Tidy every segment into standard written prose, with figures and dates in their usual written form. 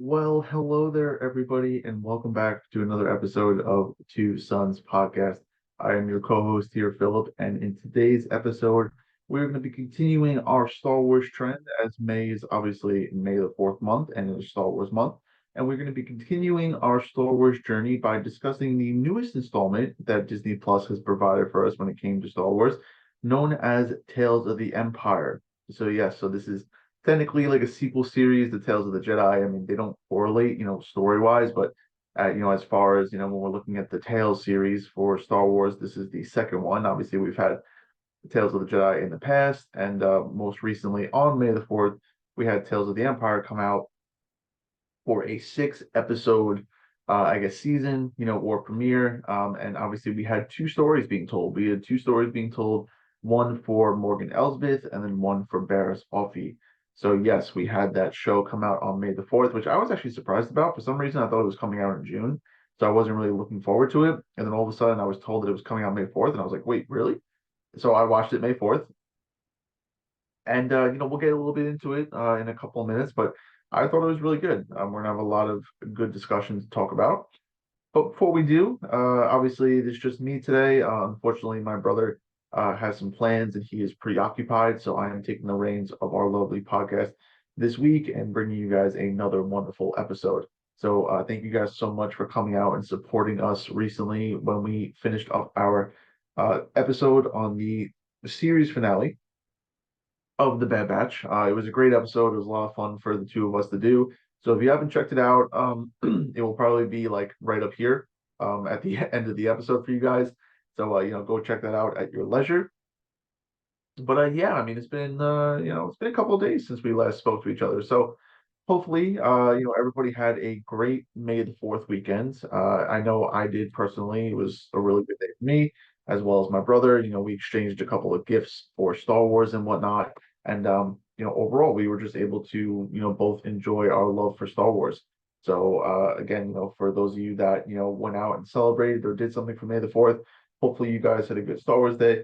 Well, hello there, everybody, and welcome back to another episode of Two Sons Podcast. I am your co-host here, Philip, and in today's episode, we're going to be continuing our Star Wars trend as May is obviously May the 4th month and it is Star Wars month. And we're going to be continuing our Star Wars journey by discussing the newest installment that Disney Plus has provided for us when it came to Star Wars, known as Tales of the Empire. So this is technically like a sequel series, The Tales of the Jedi. I mean, they don't correlate, story-wise, but as far as, when we're looking at the Tales series for Star Wars, this is the second one. Obviously, we've had the Tales of the Jedi in the past, and most recently on May the 4th, we had Tales of the Empire come out for a six episode I guess season, or premiere. And obviously we had two stories being told. We had two stories being told, one for Morgan Elsbeth and then one for Barris Offee. So yes, we had that show come out on May the 4th, which I was actually surprised about. For some reason, I thought it was coming out in June. So I wasn't really looking forward to it. And then all of a sudden I was told that it was coming out May 4th, and I was like, wait, really? So I watched it May 4th. And we'll get a little bit into it in a couple of minutes, but I thought it was really good. We're gonna have a lot of good discussions to talk about. But before we do, obviously it's just me today. Unfortunately, my brother has some plans and he is preoccupied, so I am taking the reins of our lovely podcast this week and bringing you guys another wonderful episode. So thank you guys so much for coming out and supporting us recently when we finished up our episode on the series finale of the Bad Batch. It was a great episode. It was a lot of fun for the two of us to do. So if you haven't checked it out, it will probably be like right up here at the end of the episode for you guys. So go check that out at your leisure. But yeah, I mean, it's been a couple of days since we last spoke to each other. So hopefully, everybody had a great May the 4th weekend. I know I did personally. It was a really good day for me, as well as my brother. We exchanged a couple of gifts for Star Wars and whatnot. And overall, we were just able to, both enjoy our love for Star Wars. So again, for those of you that, went out and celebrated or did something for May the 4th, hopefully you guys had a good Star Wars day.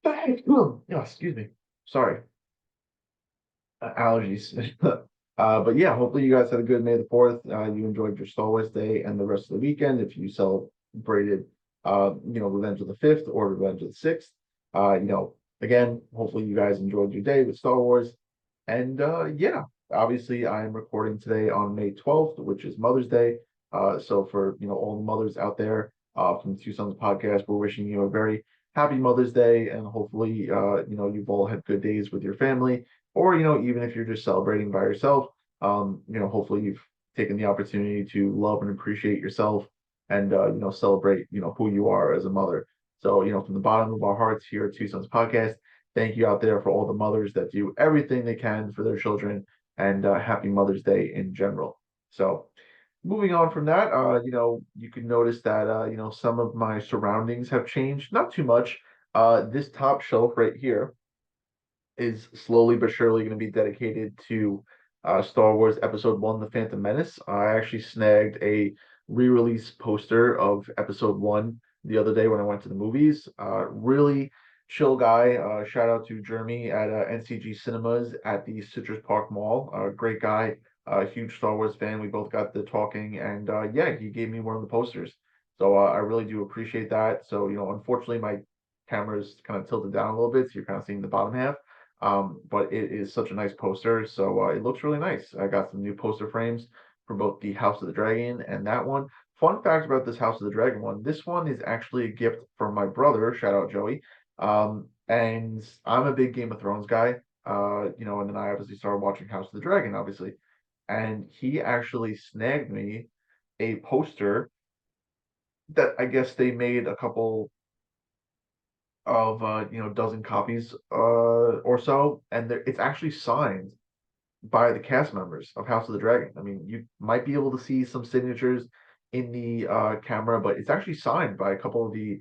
Yeah, excuse me. Sorry, allergies. But yeah, hopefully you guys had a good May the 4th. You enjoyed your Star Wars Day and the rest of the weekend. If you celebrated, Revenge of the 5th or Revenge of the 6th, again, hopefully you guys enjoyed your day with Star Wars. And yeah, obviously I am recording today on May 12th, which is Mother's Day. So for, all the mothers out there from the Two Sons podcast, we're wishing you a very happy Mother's Day. And hopefully, you've all had good days with your family, or even if you're just celebrating by yourself, hopefully you've taken the opportunity to love and appreciate yourself and celebrate who you are as a mother. So from the bottom of our hearts here at Two Sons Podcast, thank you out there for all the mothers that do everything they can for their children, and happy Mother's Day in general. So moving on from that, you can notice that some of my surroundings have changed, not too much. This top shelf right here is slowly but surely going to be dedicated to Star Wars Episode One: The Phantom Menace. I actually snagged a re-release poster of Episode One the other day when I went to the movies. Really chill guy. Shout out to Jeremy at NCG Cinemas at the Citrus Park Mall. Great guy. Huge Star Wars fan. We both got the talking, and yeah, he gave me one of the posters. So I really do appreciate that. So unfortunately, my camera is kind of tilted down a little bit, so you're kind of seeing the bottom half. But it is such a nice poster, so it looks really nice. I got some new poster frames for both the House of the Dragon and that one. Fun fact about this House of the Dragon one, this one is actually a gift from my brother, shout out Joey. And I'm a big Game of Thrones guy, and then I obviously started watching House of the Dragon, obviously. And he actually snagged me a poster that I guess they made a couple of dozen copies or so, and it's actually signed by the cast members of House of the Dragon. I mean, you might be able to see some signatures in the camera, but it's actually signed by a couple of the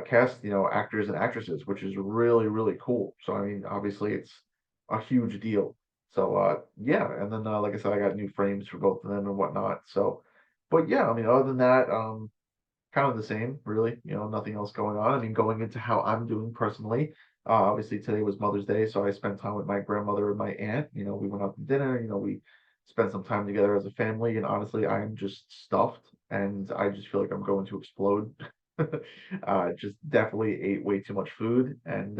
cast, actors and actresses, which is really, really cool. So, I mean, obviously it's a huge deal. So, yeah, and then like I said, I got new frames for both of them and whatnot. So, but yeah, I mean, other than that, kind of the same, really. Nothing else going on. I mean, going into how I'm doing personally, obviously today was Mother's Day, so I spent time with my grandmother and my aunt. We went out to dinner. We spend some time together as a family. And honestly, I am just stuffed, and I just feel like I'm going to explode. Just definitely ate way too much food, and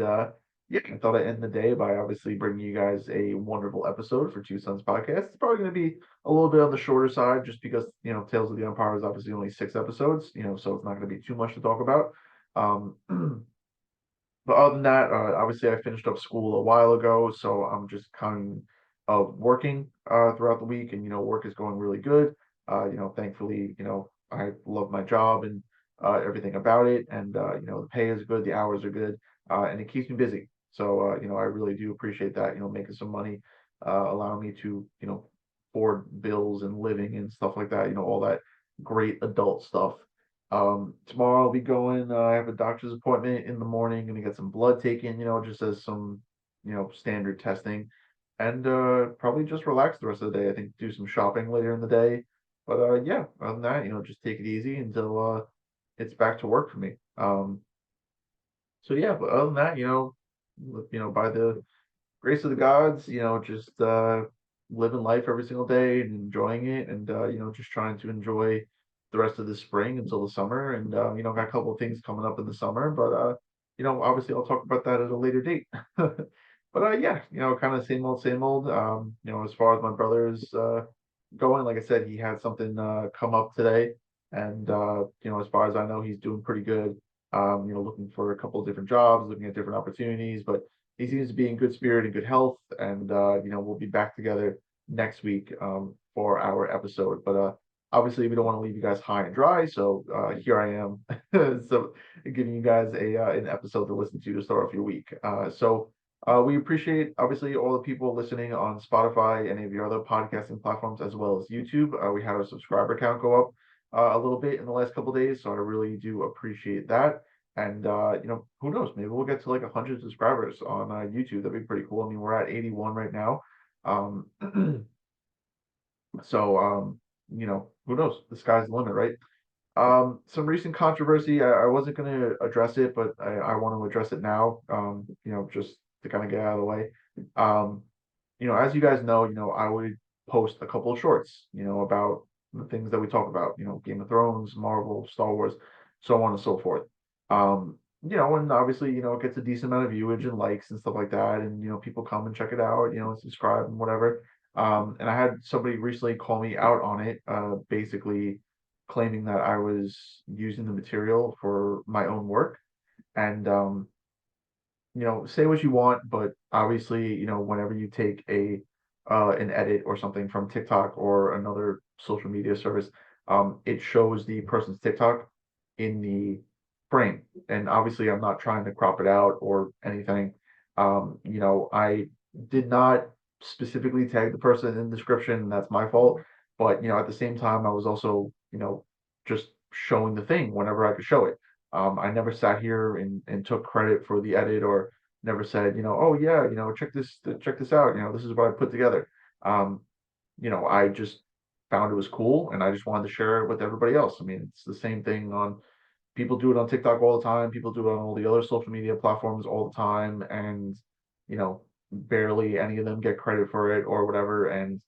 yeah, I thought I'd end the day by obviously bringing you guys a wonderful episode for Two Sons Podcast. It's probably going to be a little bit on the shorter side, just because Tales of the Empire is obviously only 6 episodes, so it's not going to be too much to talk about. Um, but other than that, obviously I finished up school a while ago, so I'm just kind of working throughout the week, and work is going really good. Thankfully, I love my job and everything about it, and the pay is good, the hours are good, and it keeps me busy. So I really do appreciate that. Making some money, allowing me to afford bills and living and stuff like that. All that great adult stuff. Tomorrow I'll be going. I have a doctor's appointment in the morning, gonna get some blood taken, just as some, standard testing, and probably just relax the rest of the day. I think do some shopping later in the day. But yeah, other than that, just take it easy until it's back to work for me. So yeah, but other than that, by the grace of the gods, just living life every single day and enjoying it, and just trying to enjoy the rest of the spring until the summer. And got a couple of things coming up in the summer, but obviously I'll talk about that at a later date. But yeah, kind of same old, same old. As far as my brother's going, like I said, he had something come up today, and as far as I know, he's doing pretty good. Looking for a couple of different jobs, looking at different opportunities, but he seems to be in good spirit and good health, and we'll be back together next week for our episode. But obviously, we don't want to leave you guys high and dry, so here I am, so giving you guys a an episode to listen to start off your week. We appreciate obviously all the people listening on Spotify, any of your other podcasting platforms, as well as YouTube. We had our subscriber count go up a little bit in the last couple of days, so I really do appreciate that. And who knows? Maybe we'll get to like 100 subscribers on YouTube. That'd be pretty cool. I mean, we're at 81 right now. Um, so who knows? The sky's the limit, right? Some recent controversy. I wasn't going to address it, but I want to address it now. Just to kind of get out of the way. Um, as you guys know, I would post a couple of shorts, about the things that we talk about, Game of Thrones, Marvel, Star Wars, so on and so forth. And obviously, it gets a decent amount of viewage and likes and stuff like that, and people come and check it out, and subscribe and whatever. And I had somebody recently call me out on it, basically claiming that I was using the material for my own work. And say what you want, but obviously, whenever you take a an edit or something from TikTok or another social media service, it shows the person's TikTok in the frame. And obviously, I'm not trying to crop it out or anything. I did not specifically tag the person in the description, and that's my fault. But at the same time, I was also, just showing the thing whenever I could show it. I never sat here and took credit for the edit, or never said, oh yeah, check this out. This is what I put together. Um, I just found it was cool, and I just wanted to share it with everybody else. I mean, it's the same thing on people do it on TikTok all the time. People do it on all the other social media platforms all the time, and barely any of them get credit for it or whatever. And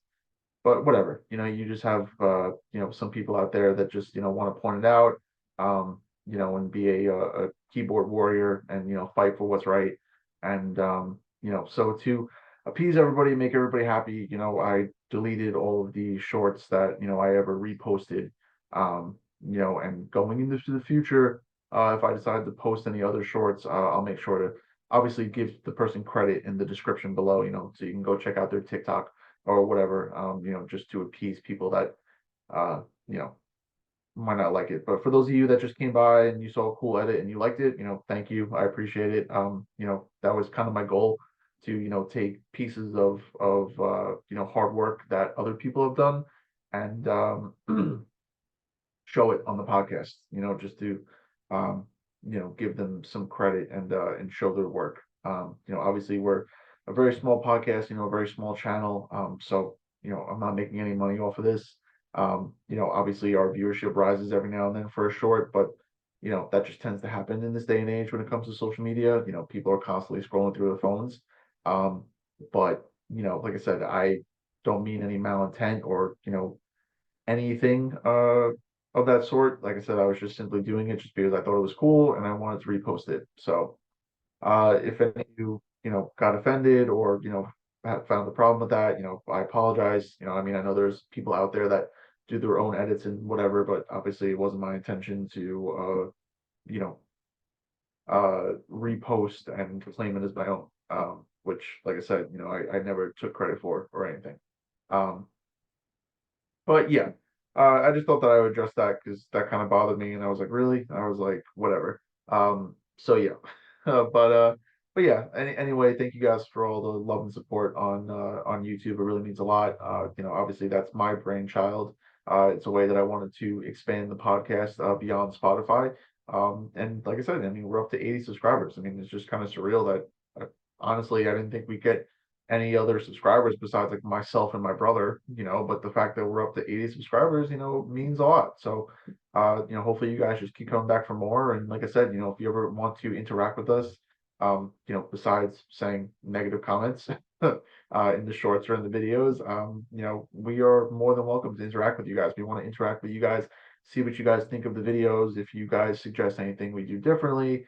but whatever, you just have some people out there that just want to point it out, and be a keyboard warrior, and fight for what's right. And so to appease everybody, make everybody happy, I deleted all of the shorts that I ever reposted. And going into the future, if I decide to post any other shorts, I'll make sure to obviously give the person credit in the description below, so you can go check out their TikTok or whatever, just to appease people that, uh, you know, might not like it. But for those of you that just came by and you saw a cool edit and you liked it, thank you. I appreciate it. That was kind of my goal to, take pieces of hard work that other people have done, and show it on the podcast, just to, um, give them some credit, and show their work. Obviously we're a very small podcast, a very small channel. So, I'm not making any money off of this. Obviously our viewership rises every now and then for a short, but that just tends to happen in this day and age when it comes to social media. People are constantly scrolling through their phones. But like I said, I don't mean any malintent or, anything of that sort. Like I said, I was just simply doing it just because I thought it was cool and I wanted to repost it. So if any of you, got offended or, found the problem with that, I apologize. I mean, I know there's people out there that do their own edits and whatever, but obviously it wasn't my intention to, you know, repost and claim it as my own. Which, like I said, I never took credit for or anything. Um, but yeah, I just thought that I would address that because that kind of bothered me, and I was like, really? I was like, whatever. So yeah, but but yeah. Anyway, thank you guys for all the love and support on YouTube. It really means a lot. Obviously that's my brainchild. It's a way that I wanted to expand the podcast beyond Spotify. And like I said, I mean, we're up to 80 subscribers. I mean, it's just kind of surreal that honestly, I didn't think we'd get any other subscribers besides like myself and my brother, but the fact that we're up to 80 subscribers, means a lot. So, hopefully you guys just keep coming back for more. And like I said, if you ever want to interact with us, besides saying negative comments, in the shorts or in the videos, we are more than welcome to interact with you guys. We want to interact with you guys, see what you guys think of the videos. If you guys suggest anything we do differently,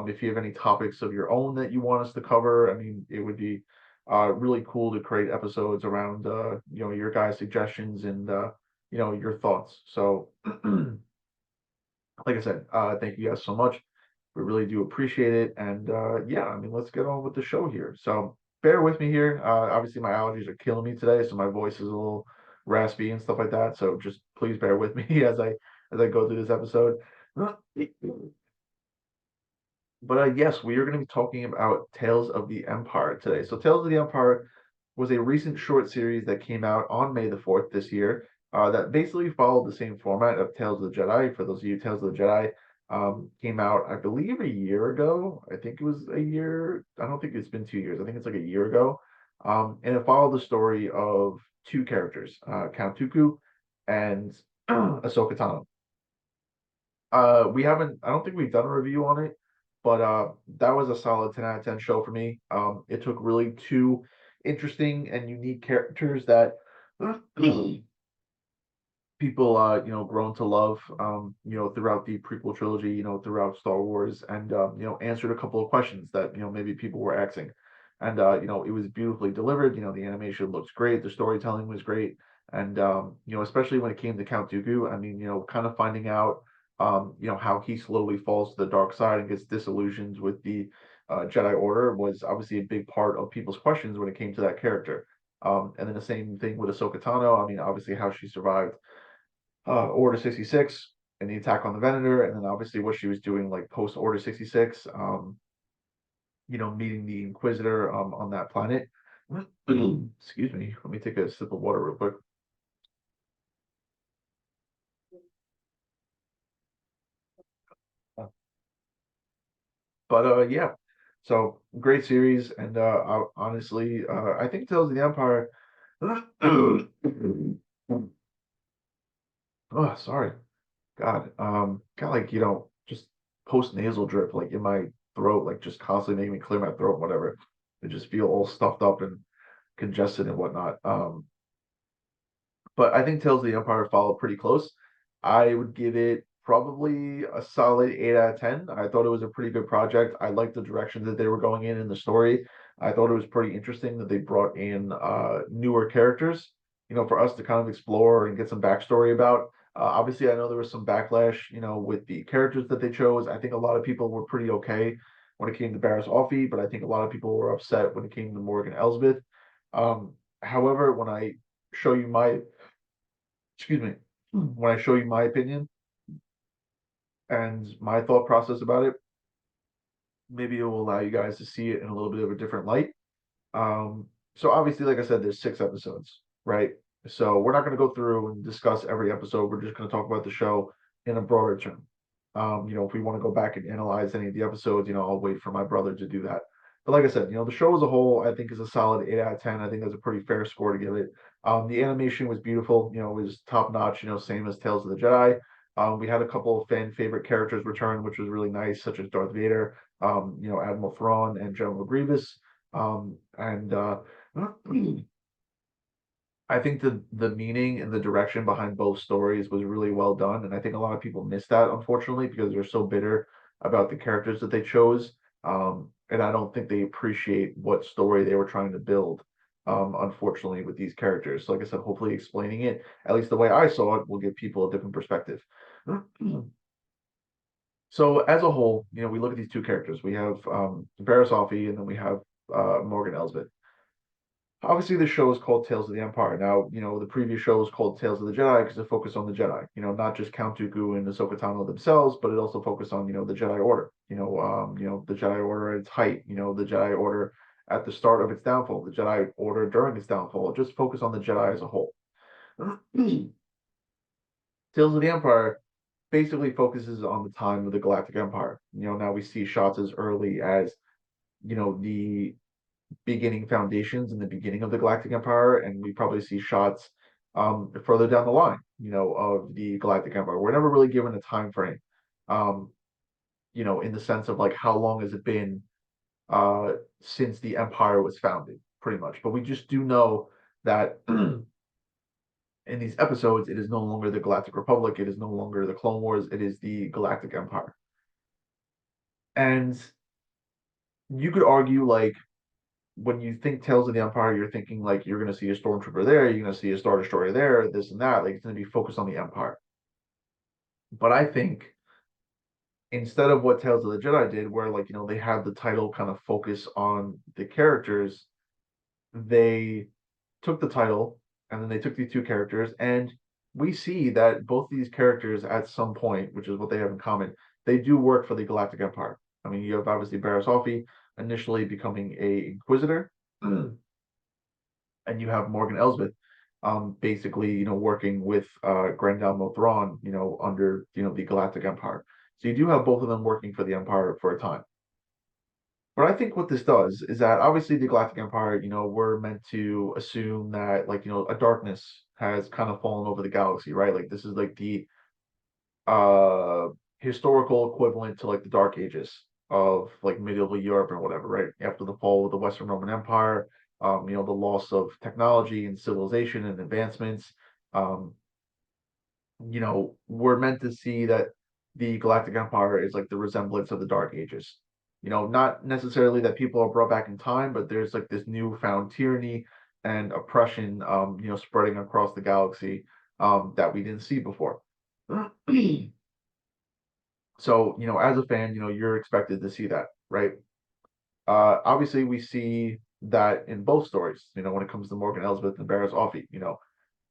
if you have any topics of your own that you want us to cover, I mean, it would be really cool to create episodes around your guys' suggestions and your thoughts. So like I said, thank you guys so much. We really do appreciate it. And yeah, I mean, let's get on with the show here. So bear with me here. Obviously my allergies are killing me today, so my voice is a little raspy and stuff like that. So just please bear with me as I go through this episode. But yes, we are going to be talking about Tales of the Empire today. So Tales of the Empire was a recent short series that came out on May the 4th this year, that basically followed the same format of Tales of the Jedi. For those of you, Tales of the Jedi came out, I believe, a year ago. I think it was a year. I don't think it's been 2 years. I think it's like a year ago. And it followed the story of two characters, Count Dooku and Ahsoka Tano. We haven't, I don't think we've done a review on it, but that was a solid 10 out of 10 show for me. It took really two interesting and unique characters that people grown to love throughout the prequel trilogy, throughout Star Wars, and answered a couple of questions that maybe people were asking. And it was beautifully delivered. The animation looks great, the storytelling was great. And especially when it came to Count Dooku, I mean, kind of finding out how he slowly falls to the dark side and gets disillusioned with the Jedi Order was obviously a big part of people's questions when it came to that character. And then the same thing with Ahsoka Tano. I mean, obviously how she survived Order 66 and the attack on the Venator, and then obviously what she was doing like post Order 66, meeting the Inquisitor on that planet. Excuse me, let me take a sip of water real quick. But yeah, so great series, and honestly, I think Tales of the Empire. Oh, sorry. God, got like, just post nasal drip like in my throat, like just constantly making me clear my throat, whatever. I just feel all stuffed up and congested and whatnot. But I think Tales of the Empire followed pretty close. I would give it probably a solid 8 out of 10. I thought it was a pretty good project. I liked the direction that they were going in the story. I thought it was pretty interesting that they brought in newer characters, for us to kind of explore and get some backstory about. Obviously, I know there was some backlash, with the characters that they chose. I think a lot of people were pretty okay when it came to Barris Offee, but I think a lot of people were upset when it came to Morgan Elsbeth. However, when I show you my excuse me, when I show you my opinion and my thought process about it, maybe it will allow you guys to see it in a little bit of a different light. Um, so obviously, like I said, there's 6 episodes, right? So we're not going to go through and discuss every episode. We're just going to talk about the show in a broader term. If we want to go back and analyze any of the episodes, I'll wait for my brother to do that. But like I said, the show as a whole, I think is a solid 8 out of 10. I think that's a pretty fair score to give it. The animation was beautiful, it was top notch, same as Tales of the Jedi. We had a couple of fan favorite characters return, which was really nice, such as Darth Vader, Admiral Thrawn, and General Grievous. And I think the meaning and the direction behind both stories was really well done, and I think a lot of people miss that, unfortunately, because they're so bitter about the characters that they chose. And I don't think they appreciate what story they were trying to build, unfortunately, with these characters. So like I said, hopefully explaining it, at least the way I saw it, will give people a different perspective. So as a whole, we look at these two characters. We have Barriss Offee, and then we have Morgan Elsbeth. Obviously, the show is called Tales of the Empire. Now, the previous show was called Tales of the Jedi because it focused on the Jedi. Not just Count Dooku and Ahsoka Tano themselves, but it also focused on, the Jedi Order. The Jedi Order at its height. The Jedi Order at the start of its downfall. The Jedi Order during its downfall. Just focus on the Jedi as a whole. Tales of the Empire basically focuses on the time of the Galactic Empire. Now we see shots as early as, the beginning foundations in the beginning of the Galactic Empire, and we probably see shots further down the line, of the Galactic Empire. We're never really given a time frame, um, in the sense of like how long has it been since the Empire was founded, pretty much. But we just do know that in these episodes, it is no longer the Galactic Republic, it is no longer the Clone Wars, it is the Galactic Empire. And you could argue like when you think Tales of the Empire, you're thinking like you're going to see a stormtrooper there, you're going to see a Star Destroyer there, this and that. Like it's going to be focused on the Empire. But I think instead of what Tales of the Jedi did, where like they have the title kind of focus on the characters, they took the title and then they took these two characters, and we see that both these characters at some point, which is what they have in common, they do work for the Galactic Empire. I mean, you have obviously Barriss Offee initially becoming a Inquisitor. And you have Morgan Elsbeth, basically, working with Grand Admiral Thrawn, under the Galactic Empire. So you do have both of them working for the Empire for a time. But I think what this does is that obviously the Galactic Empire, we're meant to assume that like a darkness has kind of fallen over the galaxy, right? Like this is like the uh historical equivalent to like the Dark Ages of like medieval Europe or whatever, right? After the fall of the Western Roman Empire, the loss of technology and civilization and advancements. Um, we're meant to see that the Galactic Empire is like the resemblance of the Dark Ages. Not necessarily that people are brought back in time, but there's like this newfound tyranny and oppression, spreading across the galaxy, that we didn't see before. So, as a fan, you're expected to see that, right? Obviously, we see that in both stories, when it comes to Morgan Elsbeth and Barriss Offee,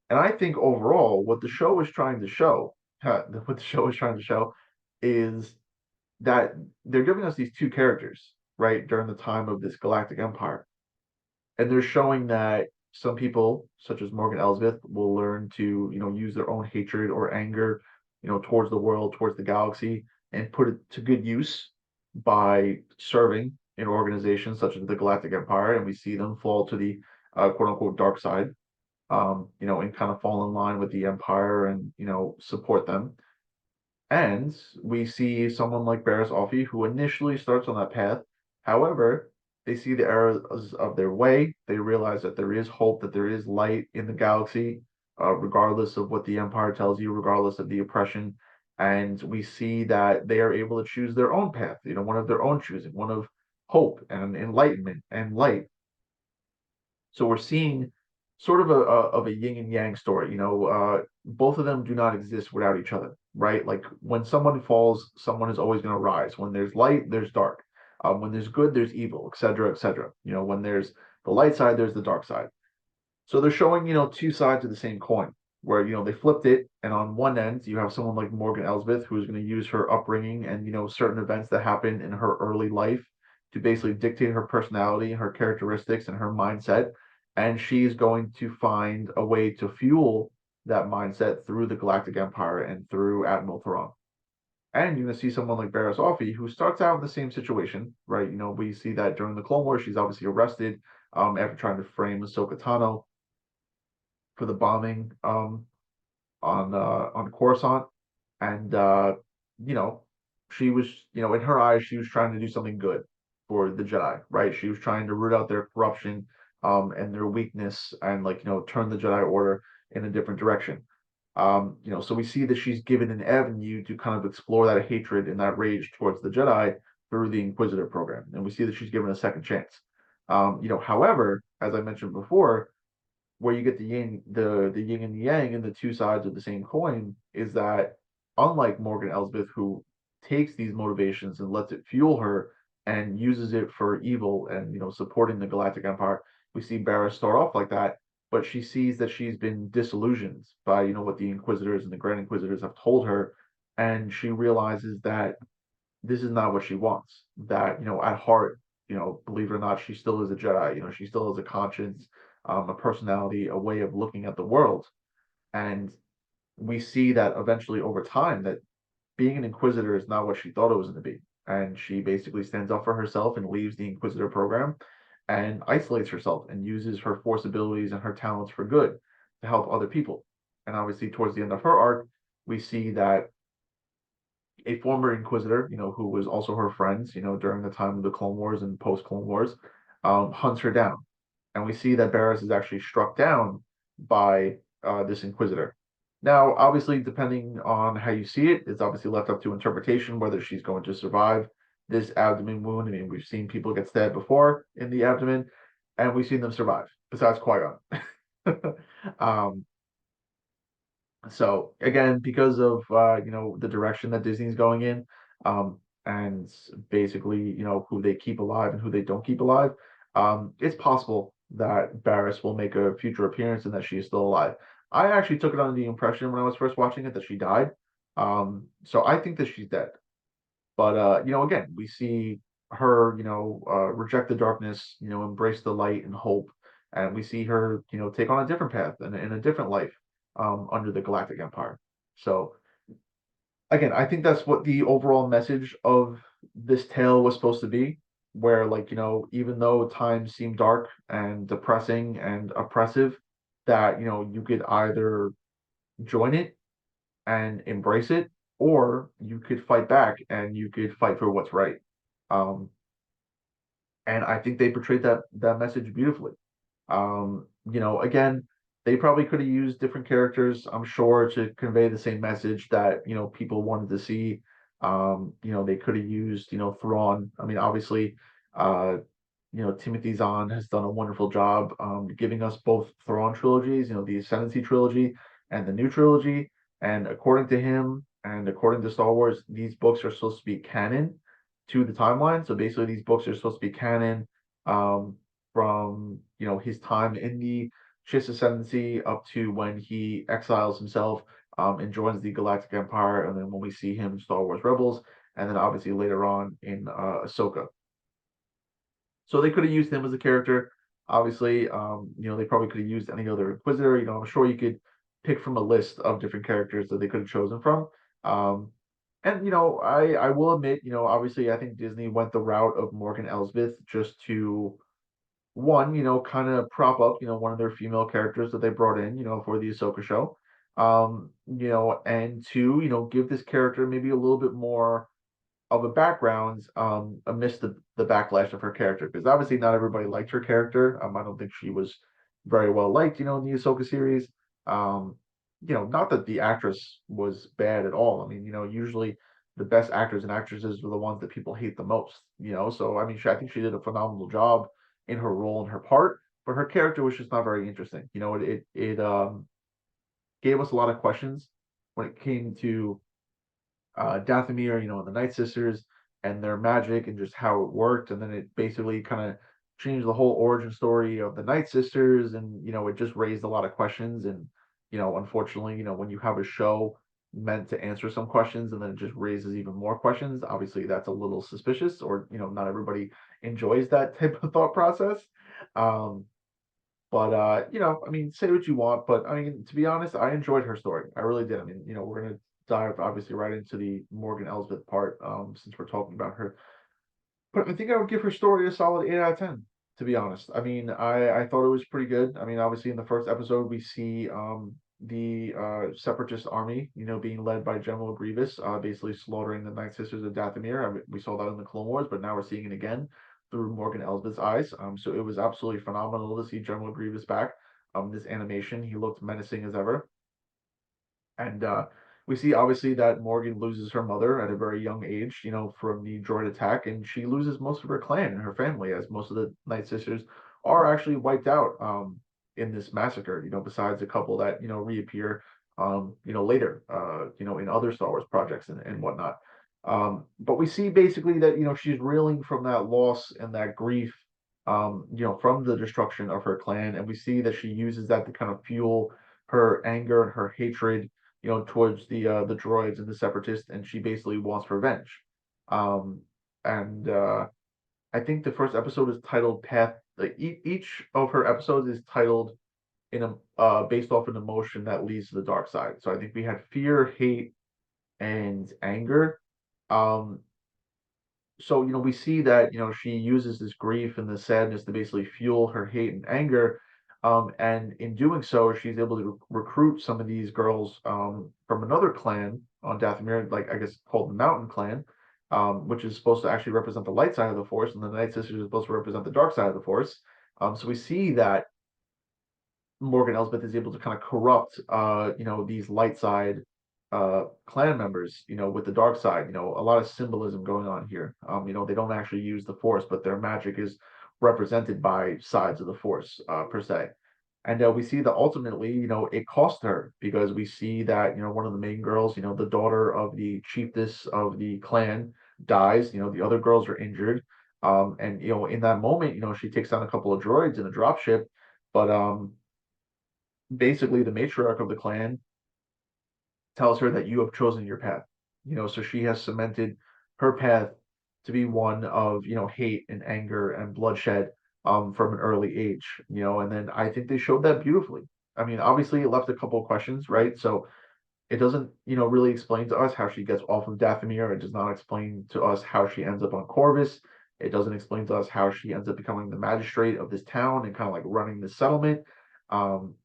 And I think overall, what the show is trying to show, what the show is trying to show is that they're giving us these two characters, right, during the time of this Galactic Empire. And they're showing that some people, such as Morgan Elsbeth, will learn to, use their own hatred or anger, towards the world, towards the galaxy, and put it to good use by serving in organizations such as the Galactic Empire. And we see them fall to the quote unquote dark side, and kind of fall in line with the Empire and, support them. And we see someone like Barriss Offee who initially starts on that path. However, they see the errors of their way. They realize that there is hope, that there is light in the galaxy, regardless of what the Empire tells you, regardless of the oppression. And we see that they are able to choose their own path, one of their own choosing, one of hope and enlightenment and light. So we're seeing sort of a yin and yang story. Both of them do not exist without each other, right? Like when someone falls, someone is always going to rise. When there's light, there's dark. When there's good, there's evil, et cetera, et cetera. When there's the light side, there's the dark side. So they're showing, two sides of the same coin, where, they flipped it, and on one end, you have someone like Morgan Elsbeth, who's going to use her upbringing and, certain events that happen in her early life to basically dictate her personality, her characteristics, and her mindset. And she's going to find a way to fuel that mindset through the Galactic Empire and through Admiral Thrawn. And you're going to see someone like Barriss Offee, who starts out in the same situation, right? We see that during the Clone Wars, she's obviously arrested after trying to frame Ahsoka Tano for the bombing on Coruscant, and you know she was, in her eyes, she was trying to do something good for the Jedi, right? She was trying to root out their corruption, and their weakness, and like, turn the Jedi Order in a different direction. So we see that she's given an avenue to kind of explore that hatred and that rage towards the Jedi through the Inquisitor program, and we see that she's given a second chance. However, as I mentioned before, where you get the yin and the yang and the two sides of the same coin is that, unlike Morgan Elsbeth, who takes these motivations and lets it fuel her and uses it for evil and supporting the Galactic Empire, we see Barra start off like that, but she sees that she's been disillusioned by what the Inquisitors and the Grand Inquisitors have told her, and she realizes that this is not what she wants. That, at heart, believe it or not, she still is a Jedi. She still has a conscience, a personality, a way of looking at the world. And we see that eventually over time that being an Inquisitor is not what she thought it was going to be. And she basically stands up for herself and leaves the Inquisitor program and isolates herself and uses her force abilities and her talents for good to help other people. And obviously, towards the end of her arc, we see that a former Inquisitor, who was also her friends, during the time of the Clone Wars and post Clone Wars, hunts her down. And we see that Barriss is actually struck down by this Inquisitor. Now, obviously, depending on how you see it, it's obviously left up to interpretation whether she's going to survive this abdomen wound. I mean, we've seen people get stabbed before in the abdomen, and we've seen them survive, besides Qui-Gon. um, so again, because of the direction that Disney's going in, and basically who they keep alive and who they don't keep alive, it's possible that Barriss will make a future appearance and that she is still alive. I actually took it under the impression when I was first watching it that she died. So I think that she's dead. But again, we see her, reject the darkness, embrace the light and hope, and we see her, take on a different path and in a different life, under the Galactic Empire. So again, I think that's what the overall message of this tale was supposed to be, where, like, even though times seem dark and depressing and oppressive, that you could either join it and embrace it, or you could fight back and you could fight for what's right. Um, and I think they portrayed that message beautifully. Again, they probably could have used different characters, I'm sure, to convey the same message that people wanted to see. They could have used Thrawn. I mean, obviously, uh, Timothy Zahn has done a wonderful job giving us both Thrawn trilogies, the Ascendancy trilogy and the new trilogy. And according to him, and according to Star Wars, these books are supposed to be canon to the timeline. So basically, these books are supposed to be canon, from his time in the Chiss Ascendancy up to when he exiles himself, and joins the Galactic Empire, and then when we see him in Star Wars Rebels, and then obviously later on in Ahsoka. So they could have used him as a character. Obviously, they probably could have used any other Inquisitor. I'm sure you could pick from a list of different characters that they could have chosen from. And I will admit, obviously, I think Disney went the route of Morgan Elsbeth just to, one, kind of prop up, one of their female characters that they brought in, for the Ahsoka show. And two, give this character maybe a little bit more of a background, amidst the backlash of her character, because obviously not everybody liked her character. I don't think she was very well liked, in the Ahsoka series. Not that the actress was bad at all. I mean, usually the best actors and actresses are the ones that people hate the most. So I mean, I think she did a phenomenal job in her role and her part, but her character was just not very interesting. It gave us a lot of questions when it came to Dathomir, and the Night Sisters and their magic and just how it worked. And then it basically kind of changed the whole origin story of the Night Sisters. And, it just raised a lot of questions. And, unfortunately, when you have a show meant to answer some questions and then it just raises even more questions, obviously that's a little suspicious, or, not everybody enjoys that type of thought process. Um, but I mean, say what you want, but I mean, to be honest, I enjoyed her story. I really did. I mean, we're gonna dive obviously right into the Morgan Elsbeth part, since we're talking about her. But I think I would give her story a solid 8 out of 10, to be honest. I mean, I thought it was pretty good. I mean, obviously in the first episode we see the separatist army, being led by General Grievous, basically slaughtering the Night Sisters of Dathomir. I mean, we saw that in the Clone Wars, but now we're seeing it again. through Morgan Elsbeth's eyes. So it was absolutely phenomenal to see General Grievous back. This animation, he looked menacing as ever. And we see obviously that Morgan loses her mother at a very young age, from the droid attack, and she loses most of her clan and her family, as most of the Night Sisters are actually wiped out in this massacre. Besides a couple that reappear, later, in other Star Wars projects and whatnot. But we see basically that she's reeling from that loss and that grief, from the destruction of her clan, and we see that she uses that to kind of fuel her anger and her hatred towards the droids and the separatists, and she basically wants revenge. Um, and I think the first episode is titled Path. Like each of her episodes is titled in a based off an emotion that leads to the dark side. So I think we had fear, hate, and anger. Um, so we see that she uses this grief and the sadness to basically fuel her hate and anger, and in doing so she's able to recruit some of these girls from another clan on Dathomir, like I guess called the Mountain Clan, which is supposed to actually represent the light side of the Force, and the Night Sisters are supposed to represent the dark side of the Force. So we see that Morgan Elsbeth is able to kind of corrupt, these light side clan members, with the dark side. A lot of symbolism going on here. They don't actually use the Force, but their magic is represented by sides of the Force, per se. And we see that ultimately, it cost her because we see that, one of the main girls, the daughter of the chiefess of the clan dies, the other girls are injured. And, in that moment, she takes down a couple of droids in a dropship, but basically the matriarch of the clan tells her that you have chosen your path. So she has cemented her path to be one of, hate and anger and bloodshed from an early age, and then I think they showed that beautifully. I mean, obviously it left a couple of questions, right? So it doesn't, really explain to us how she gets off of Dathomir. It does not explain to us how she ends up on Corvus. It doesn't explain to us how she ends up becoming the magistrate of this town and kind of like running the settlement. Um,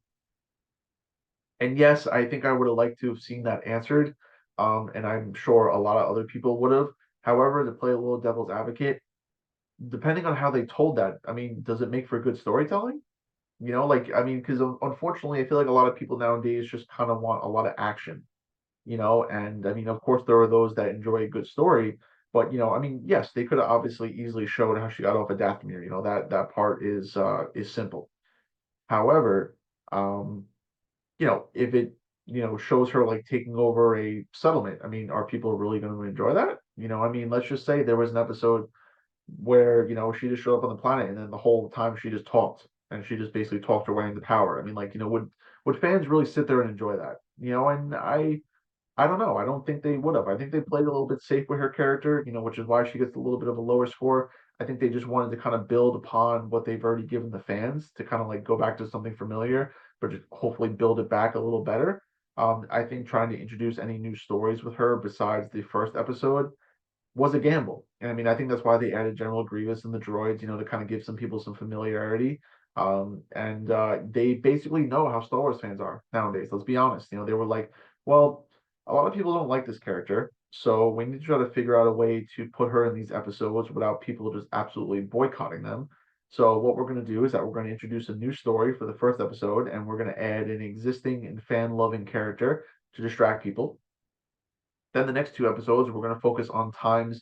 and yes, I think I would have liked to have seen that answered. And I'm sure a lot of other people would have. However, to play a little devil's advocate, depending on how they told that, I mean, does it make for good storytelling? Like, I mean, because unfortunately, I feel like a lot of people nowadays just kind of want a lot of action, and I mean, of course, there are those that enjoy a good story, but I mean, yes, they could have obviously easily showed how she got off of Dathomir. That part is simple. However, um, if it, shows her like taking over a settlement, I mean, are people really going to enjoy that? I mean, let's just say there was an episode where, she just showed up on the planet and then the whole time she just talked and she just basically talked her way into power. I mean, like, would fans really sit there and enjoy that? And I don't know. I don't think they would have. I think they played a little bit safe with her character, which is why she gets a little bit of a lower score. I think they just wanted to kind of build upon what they've already given the fans to kind of like go back to something familiar, but just hopefully build it back a little better. I think trying to introduce any new stories with her besides the first episode was a gamble. And I mean, I think that's why they added General Grievous and the droids, to kind of give some people some familiarity. And they basically know how Star Wars fans are nowadays. Let's be honest. They were like, well, a lot of people don't like this character, so we need to try to figure out a way to put her in these episodes without people just absolutely boycotting them. So what we're going to do is that we're going to introduce a new story for the first episode, and we're going to add an existing and fan-loving character to distract people. Then the next two episodes, we're going to focus on times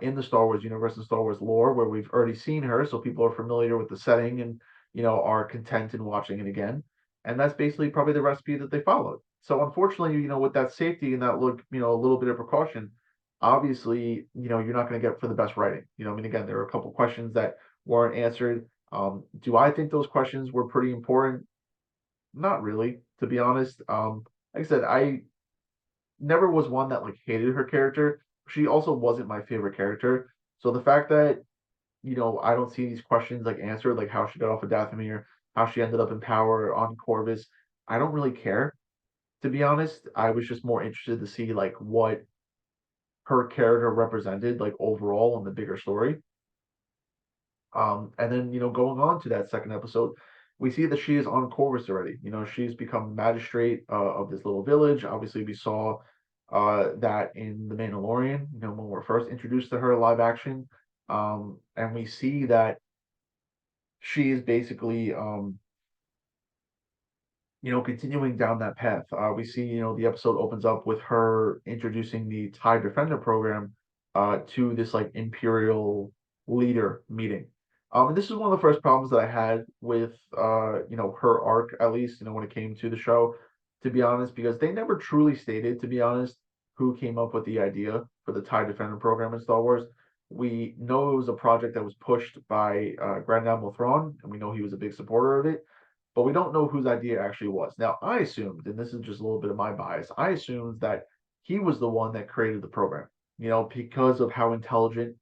in the Star Wars universe and Star Wars lore where we've already seen her, so people are familiar with the setting and are content in watching it again. And that's basically probably the recipe that they followed. So unfortunately, with that safety and that look, a little bit of precaution, obviously, you're not going to get for the best writing. I mean, again, there are a couple questions that weren't answered. Do I think those questions were pretty important? Not really, to be honest. Like I said, I never was one that like hated her character. She also wasn't my favorite character. So the fact that, I don't see these questions like answered, like how she got off of Dathomir, how she ended up in power on Corvus, I don't really care, to be honest. I was just more interested to see like what her character represented, like overall in the bigger story. And then, going on to that second episode, we see that she is on Corvus already. She's become magistrate of this little village. Obviously, we saw that in The Mandalorian, when we're first introduced to her live action. And we see that she is basically continuing down that path. We see, the episode opens up with her introducing the TIE Defender program to this like Imperial leader meeting. And this is one of the first problems that I had with her arc, at least, when it came to the show, to be honest, because they never truly stated, to be honest, who came up with the idea for the TIE Defender program in Star Wars. We know it was a project that was pushed by Grand Admiral Thrawn, and we know he was a big supporter of it, but we don't know whose idea it actually was. Now, I assumed, and this is just a little bit of my bias, I assumed that he was the one that created the program, because of how intelligent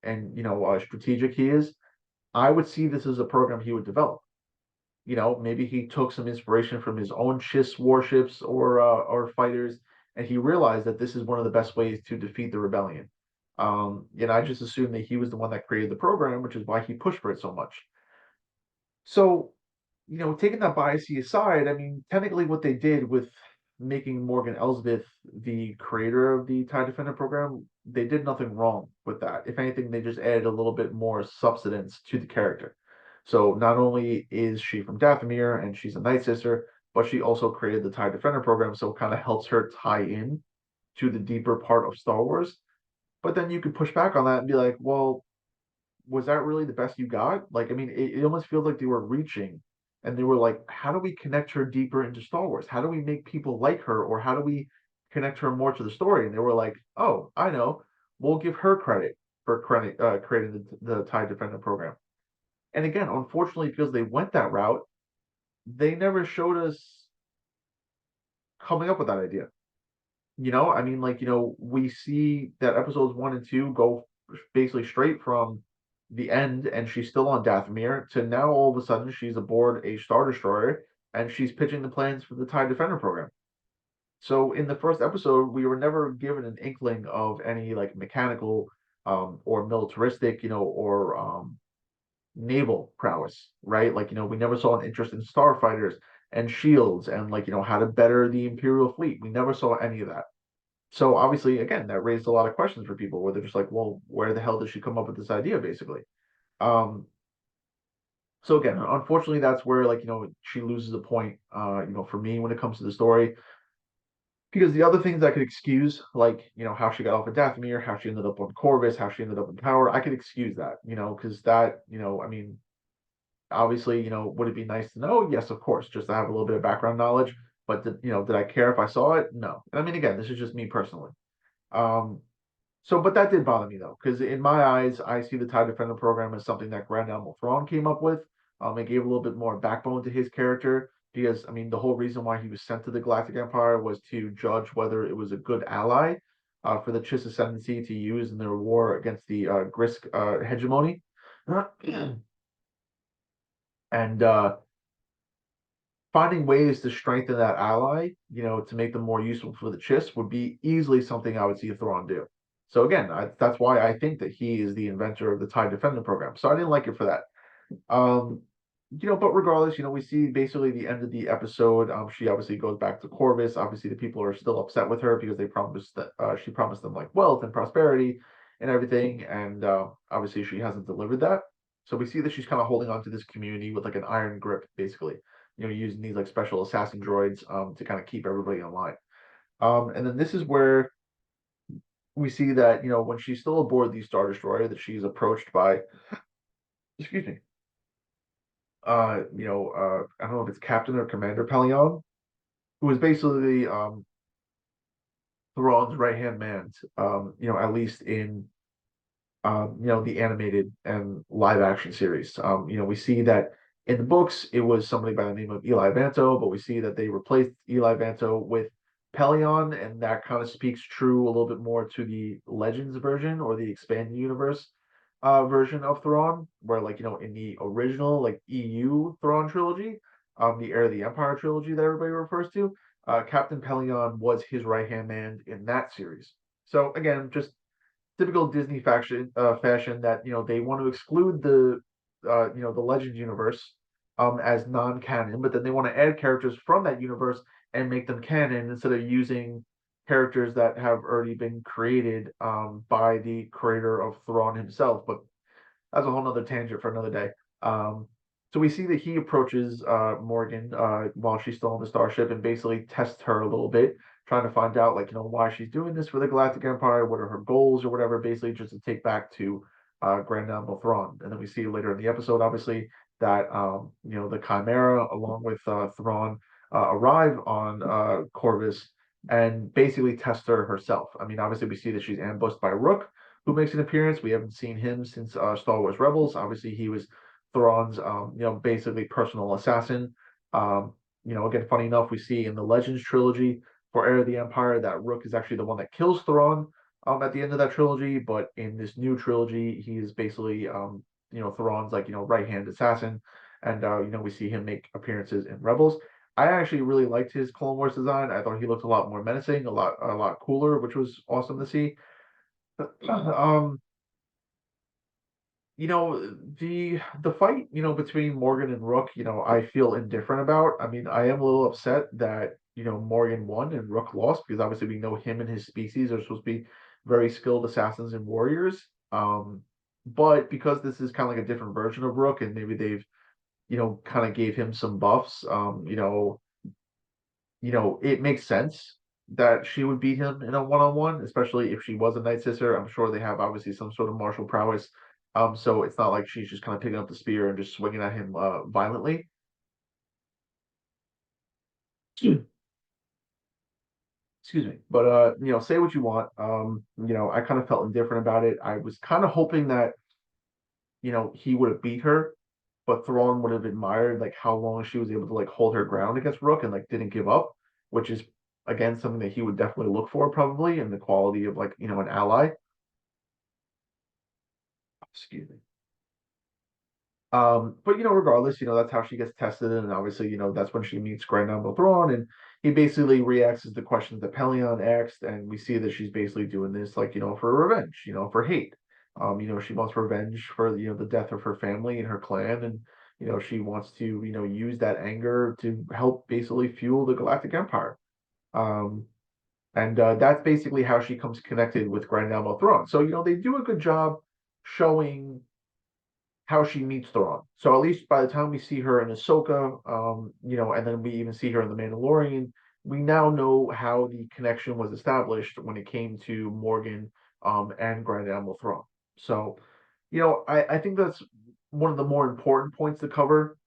and, strategic he is. I would see this as a program he would develop. Maybe he took some inspiration from his own Chiss warships or fighters, and he realized that this is one of the best ways to defeat the rebellion. I just assumed that he was the one that created the program, which is why he pushed for it so much. So, taking that bias aside, I mean, technically what they did with making Morgan Elsbeth the creator of the TIE Defender program, they did nothing wrong with that. If anything, they just added a little bit more substance to the character. So not only is she from Dathomir and she's a Night Sister, but she also created the TIE Defender program, so it kind of helps her tie in to the deeper part of Star Wars. But then you could push back on that and be like, well, was that really the best you got? Like, I mean, it almost feels like they were reaching and they were like, how do we connect her deeper into Star Wars? How do we make people like her? Or how do we connect her more to the story? And they were like, oh, I know. We'll give her credit for creating the TIE Defender program. And again, unfortunately, because they went that route, they never showed us coming up with that idea. I mean, like, we see that episodes 1 and 2 go basically straight from the end, and she's still on Dathomir, to now all of a sudden she's aboard a Star Destroyer and she's pitching the plans for the TIE Defender program. So in the first episode, we were never given an inkling of any like mechanical or militaristic, or naval prowess, right? Like, we never saw an interest in starfighters and shields and like, how to better the Imperial fleet. We never saw any of that. So obviously, again, that raised a lot of questions for people where they're just like, well, where the hell did she come up with this idea, basically? Um, so again, unfortunately, that's where like, she loses a point, for me when it comes to the story. Because the other things I could excuse, like, how she got off of Dathomir, how she ended up on Corvus, how she ended up in power, I could excuse that, because that, I mean, obviously, would it be nice to know? Yes, of course, just to have a little bit of background knowledge. But did I care if I saw it? No. I mean, again, this is just me personally. Um, So, but that did bother me though, because in my eyes, I see the TIE Defender program as something that Grand Admiral Thrawn came up with. It gave a little bit more backbone to his character because, I mean, the whole reason why he was sent to the Galactic Empire was to judge whether it was a good ally for the Chiss Ascendancy to use in their war against the Grisk hegemony. And finding ways to strengthen that ally, to make them more useful for the Chiss would be easily something I would see Thrawn do. So again, that's why I think that he is the inventor of the TIE Defender program. So I didn't like it for that. Um, but regardless, we see basically the end of the episode. She obviously goes back to Corvus. Obviously, the people are still upset with her because they promised that she promised them like wealth and prosperity and everything, and obviously she hasn't delivered that. So we see that she's kind of holding on to this community with like an iron grip, basically. Using these like special assassin droids to kind of keep everybody in line. And then this is where we see that when she's still aboard the Star Destroyer, that she's approached by, excuse me, I don't know if it's Captain or Commander Pelion, who is basically Thrawn's right hand man. At least in the animated and live action series. We see that in the books it was somebody by the name of Eli Vanto, but we see that they replaced Eli Vanto with Pelion, and that kind of speaks true a little bit more to the Legends version or the expanded universe version of Thrawn, where like in the original like EU Thrawn trilogy, the Heir of the Empire trilogy that everybody refers to, Captain Pelion was his right hand man in that series. So again, just typical Disney fashion that they want to exclude the Legends universe as non-canon, but then they want to add characters from that universe and make them canon instead of using characters that have already been created by the creator of Thrawn himself, but that's a whole nother tangent for another day. Um, so we see that he approaches Morgan while she's still on the starship and basically tests her a little bit, trying to find out like why she's doing this for the Galactic Empire, what are her goals or whatever, basically just to take back to Grand Admiral Thrawn. And then we see later in the episode, obviously, that the Chimera along with Thrawn arrive on Corvus and basically test her herself. I mean, obviously, we see that she's ambushed by Rook, who makes an appearance. We haven't seen him since Star Wars Rebels. Obviously, he was Thrawn's, basically personal assassin. Again, funny enough, we see in the Legends trilogy for Heir of the Empire that Rook is actually the one that kills Thrawn at the end of that trilogy. But in this new trilogy, he is basically, Thrawn's like, right hand assassin. And, we see him make appearances in Rebels. I actually really liked his Clone Wars design. I thought he looked a lot more menacing, a lot cooler, which was awesome to see. Um, the fight, between Morgan and Rook, I feel indifferent about. I mean, I am a little upset that, Morgan won and Rook lost because obviously we know him and his species are supposed to be very skilled assassins and warriors. But because this is kind of like a different version of Rook and maybe they've, kind of gave him some buffs, it makes sense that she would beat him in a one-on-one, especially if she was a Night Sister. I'm sure they have obviously some sort of martial prowess. So it's not like she's just kind of picking up the spear and just swinging at him violently. Excuse me. But say what you want. I kind of felt indifferent about it. I was kind of hoping that, he would have beat her, but Thrawn would have admired like how long she was able to like hold her ground against Rook and like didn't give up, which is again something that he would definitely look for probably in the quality of like, an ally. Excuse me. But regardless, that's how she gets tested, and obviously, that's when she meets Grand Admiral Thrawn, and he basically reacts to the questions that Pelion asked, and we see that she's basically doing this like, for revenge, for hate. She wants revenge for the death of her family and her clan, and she wants to use that anger to help basically fuel the Galactic Empire. Um, and that's basically how she comes connected with Grand Admiral Thrawn. So they do a good job showing how she meets Thrawn. So at least by the time we see her in Ahsoka, and then we even see her in The Mandalorian, we now know how the connection was established when it came to Morgan and Grand Admiral Thrawn. So, I think that's one of the more important points to cover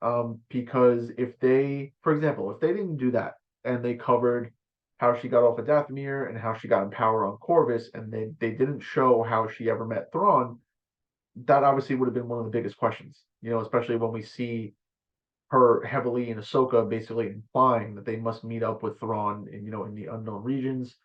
because if they, for example, if they didn't do that and they covered how she got off of Dathomir and how she got in power on Corvus, and they didn't show how she ever met Thrawn, that obviously would have been one of the biggest questions, especially when we see her heavily in Ahsoka, basically implying that they must meet up with Thrawn in, in the unknown regions.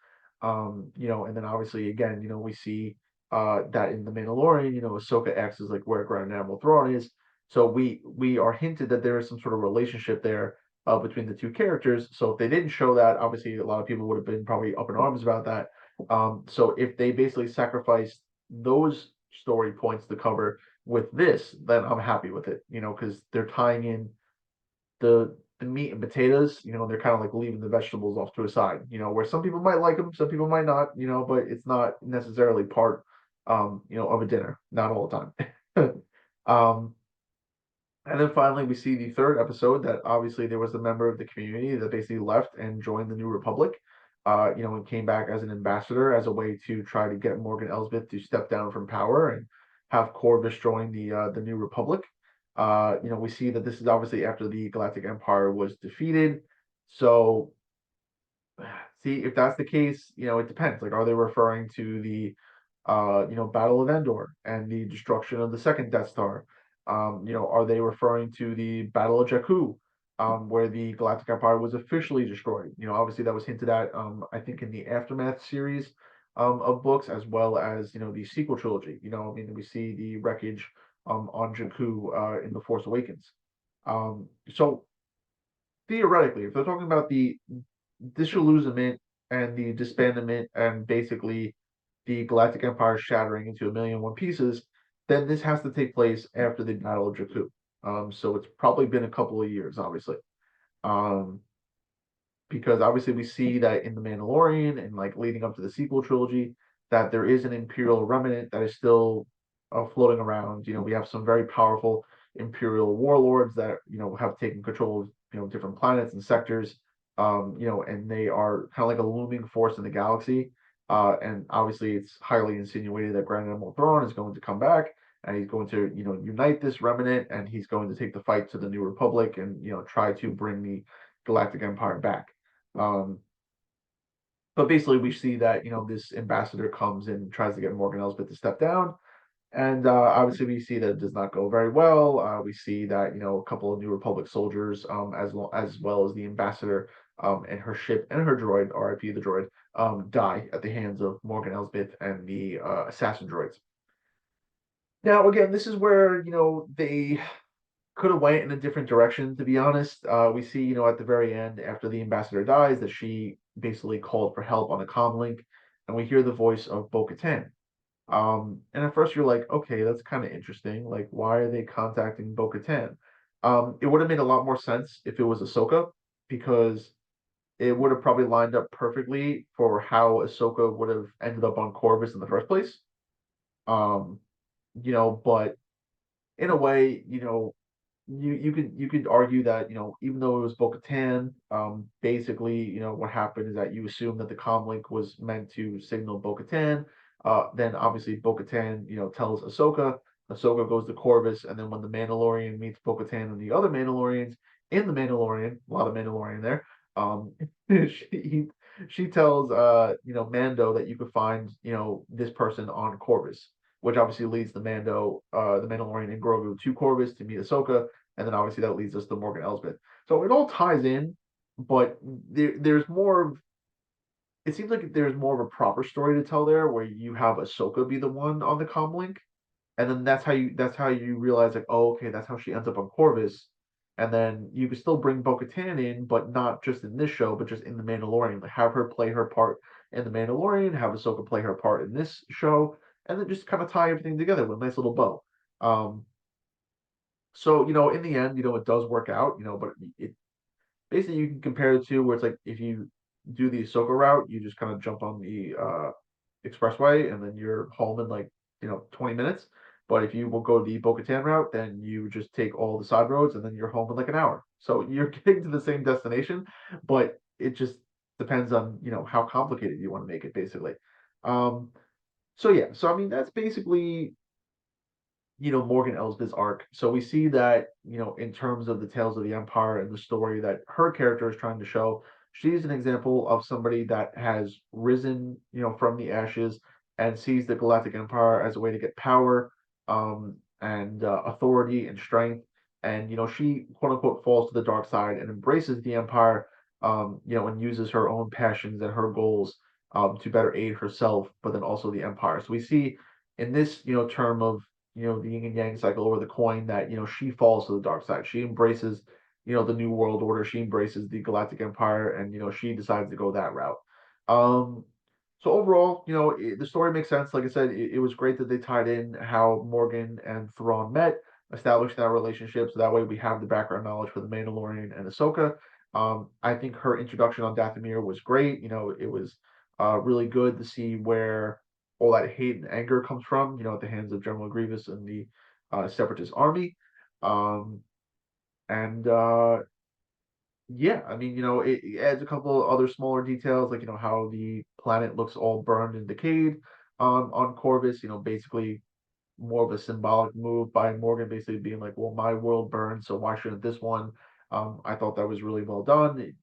And then obviously again, we see that in the Mandalorian, Ahsoka acts as like where Grand Admiral Thrawn is. So we are hinted that there is some sort of relationship there between the two characters. So if they didn't show that, obviously a lot of people would have been probably up in arms about that. So if they basically sacrificed those story points to cover with this, then I'm happy with it, because they're tying in the meat and potatoes, they're kind of like leaving the vegetables off to a side, where some people might like them, some people might not, but it's not necessarily part, of a dinner, not all the time. um, and then finally, we see the third episode that obviously there was a member of the community that basically left and joined the New Republic, and came back as an ambassador as a way to try to get Morgan Elsbeth to step down from power and have Corvus join the New Republic. We see that this is obviously after the Galactic Empire was defeated. So, see, if that's the case, it depends. Like, are they referring to the, Battle of Endor and the destruction of the second Death Star? Are they referring to the Battle of Jakku, where the Galactic Empire was officially destroyed? Obviously that was hinted at, I think in the Aftermath series, of books, as well as, the sequel trilogy. I mean, we see the wreckage, on Jakku, in The Force Awakens. So theoretically, if they're talking about the disillusionment and the disbandment and basically the Galactic Empire shattering into a million one pieces, then this has to take place after the Battle of Jakku. So it's probably been a couple of years, obviously. Um, because obviously we see that in The Mandalorian and like leading up to the sequel trilogy, that there is an Imperial remnant that is still floating around. We have some very powerful Imperial warlords that have taken control of different planets and sectors. And they are kind of like a looming force in the galaxy. And obviously, it's highly insinuated that Grand Admiral Thrawn is going to come back, and he's going to unite this remnant, and he's going to take the fight to the New Republic, and try to bring the Galactic Empire back. Um, but basically, we see that this ambassador comes and tries to get Morgan Elsbeth to step down, and obviously we see that it does not go very well. We see that a couple of New Republic soldiers, as well as the ambassador, and her ship and her droid, RIP the droid, die at the hands of Morgan Elsbeth and the assassin droids. Now, again, this is where they could have went in a different direction, to be honest. We see, at the very end, after the ambassador dies, that she basically called for help on a comm link, and we hear the voice of Bo-Katan. And at first you're like, okay, that's kind of interesting. Like, why are they contacting Bo-Katan? It would have made a lot more sense if it was Ahsoka, because it would have probably lined up perfectly for how Ahsoka would have ended up on Corvus in the first place. Um, but in a way, you could argue that even though it was Bo-Katan, basically what happened is that you assume that the comlink was meant to signal Bo-Katan. Then obviously Bo-Katan tells Ahsoka. Ahsoka goes to Corvus, and then when the Mandalorian meets Bo-Katan and the other Mandalorians in the Mandalorian, a lot of Mandalorian there. She she tells Mando that you could find this person on Corvus, which obviously leads the Mandalorian and Grogu to Corvus to meet Ahsoka, and then obviously that leads us to Morgan Elsbeth. So it all ties in, but there's more of it seems like there's more of a proper story to tell there, where you have Ahsoka be the one on the comlink, and then that's how you realize like, oh, okay, that's how she ends up on Corvus, and then you can still bring Bo-Katan in, but not just in this show, but just in the Mandalorian. Like have her play her part in the Mandalorian, have Ahsoka play her part in this show, and then just kind of tie everything together with a nice little bow. So in the end, it does work out, but it basically you can compare the two, where it's like if you do the Ahsoka route, you just kind of jump on the expressway and then you're home in like 20 minutes. But if you will go the Bo-Katan route, then you just take all the side roads and then you're home in like an hour. So you're getting to the same destination, but it just depends on how complicated you want to make it, basically. Um, so yeah, so I mean that's basically Morgan Elsbeth's arc. So we see that, in terms of the Tales of the Empire and the story that her character is trying to show, she's an example of somebody that has risen, from the ashes and sees the Galactic Empire as a way to get power, and authority and strength. And, she quote unquote falls to the dark side and embraces the Empire, and uses her own passions and her goals, to better aid herself, but then also the Empire. So we see in this, term of the yin and yang cycle, or the coin, that she falls to the dark side. She embraces the new world order. She embraces the Galactic Empire, and she decides to go that route. um so overall, the story makes sense. Like I said, it was great that they tied in how Morgan and Thrawn met, established that relationship, so that way we have the background knowledge for the Mandalorian and Ahsoka. I think her introduction on Dathomir was great. It was really good to see where all that hate and anger comes from, at the hands of General Grievous and the Separatist army. Um, and Yeah, I mean, it adds a couple of other smaller details, like how the planet looks all burned and decayed on Corvus. Basically more of a symbolic move by Morgan, basically being like, well, my world burned, so why shouldn't this one? I thought that was really well done.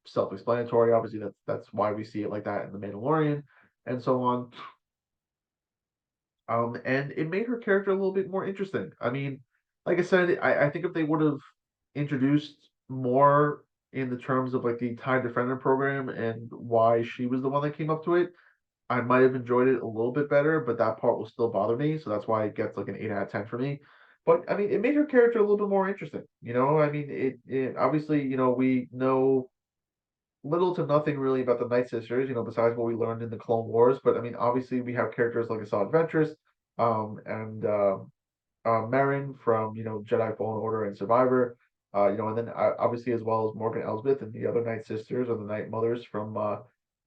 Self-explanatory. Obviously, that's why we see it like that in the Mandalorian and so on. And it made her character a little bit more interesting. I mean, like I said, I think if they would have introduced more in the terms of like the TIE Defender program and why she was the one that came up to it, I might have enjoyed it a little bit better, but that part will still bother me. So that's why it gets like an 8 out of 10 for me. But I mean, it made her character a little bit more interesting. I mean, it obviously, we know little to nothing really about the Night Sisters, besides what we learned in the Clone Wars. But I mean, obviously, we have characters like Asajj Ventress, and Merrin from Jedi Fallen Order and Survivor. And then obviously as well as Morgan Elsbeth and the other Night Sisters or the Night Mothers from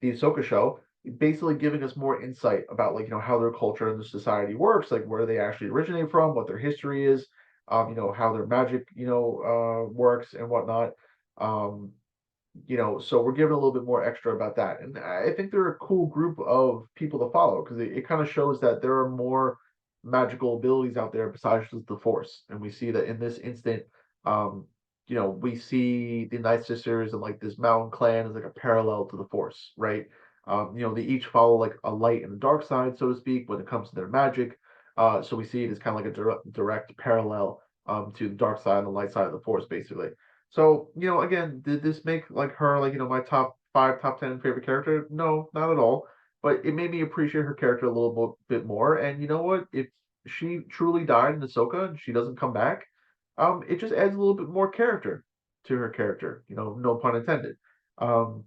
the Ahsoka show, basically giving us more insight about like how their culture and the society works, like where they actually originate from, what their history is, how their magic works and whatnot. Um, so we're given a little bit more extra about that. And I think they're a cool group of people to follow because it kind of shows that there are more magical abilities out there besides just the Force. And we see that in this instant, um, we see the Night Sisters and like this mountain clan is like a parallel to the Force, right? They each follow like a light and a dark side, so to speak, when it comes to their magic. So we see it as kind of like a direct parallel to the dark side and the light side of the Force, basically. So, again, did this make like her like, my top five, top 10 favorite character? No, not at all. But it made me appreciate her character a little bit more. And you know what? If she truly died in Ahsoka and she doesn't come back, it just adds a little bit more character to her character, no pun intended. Um,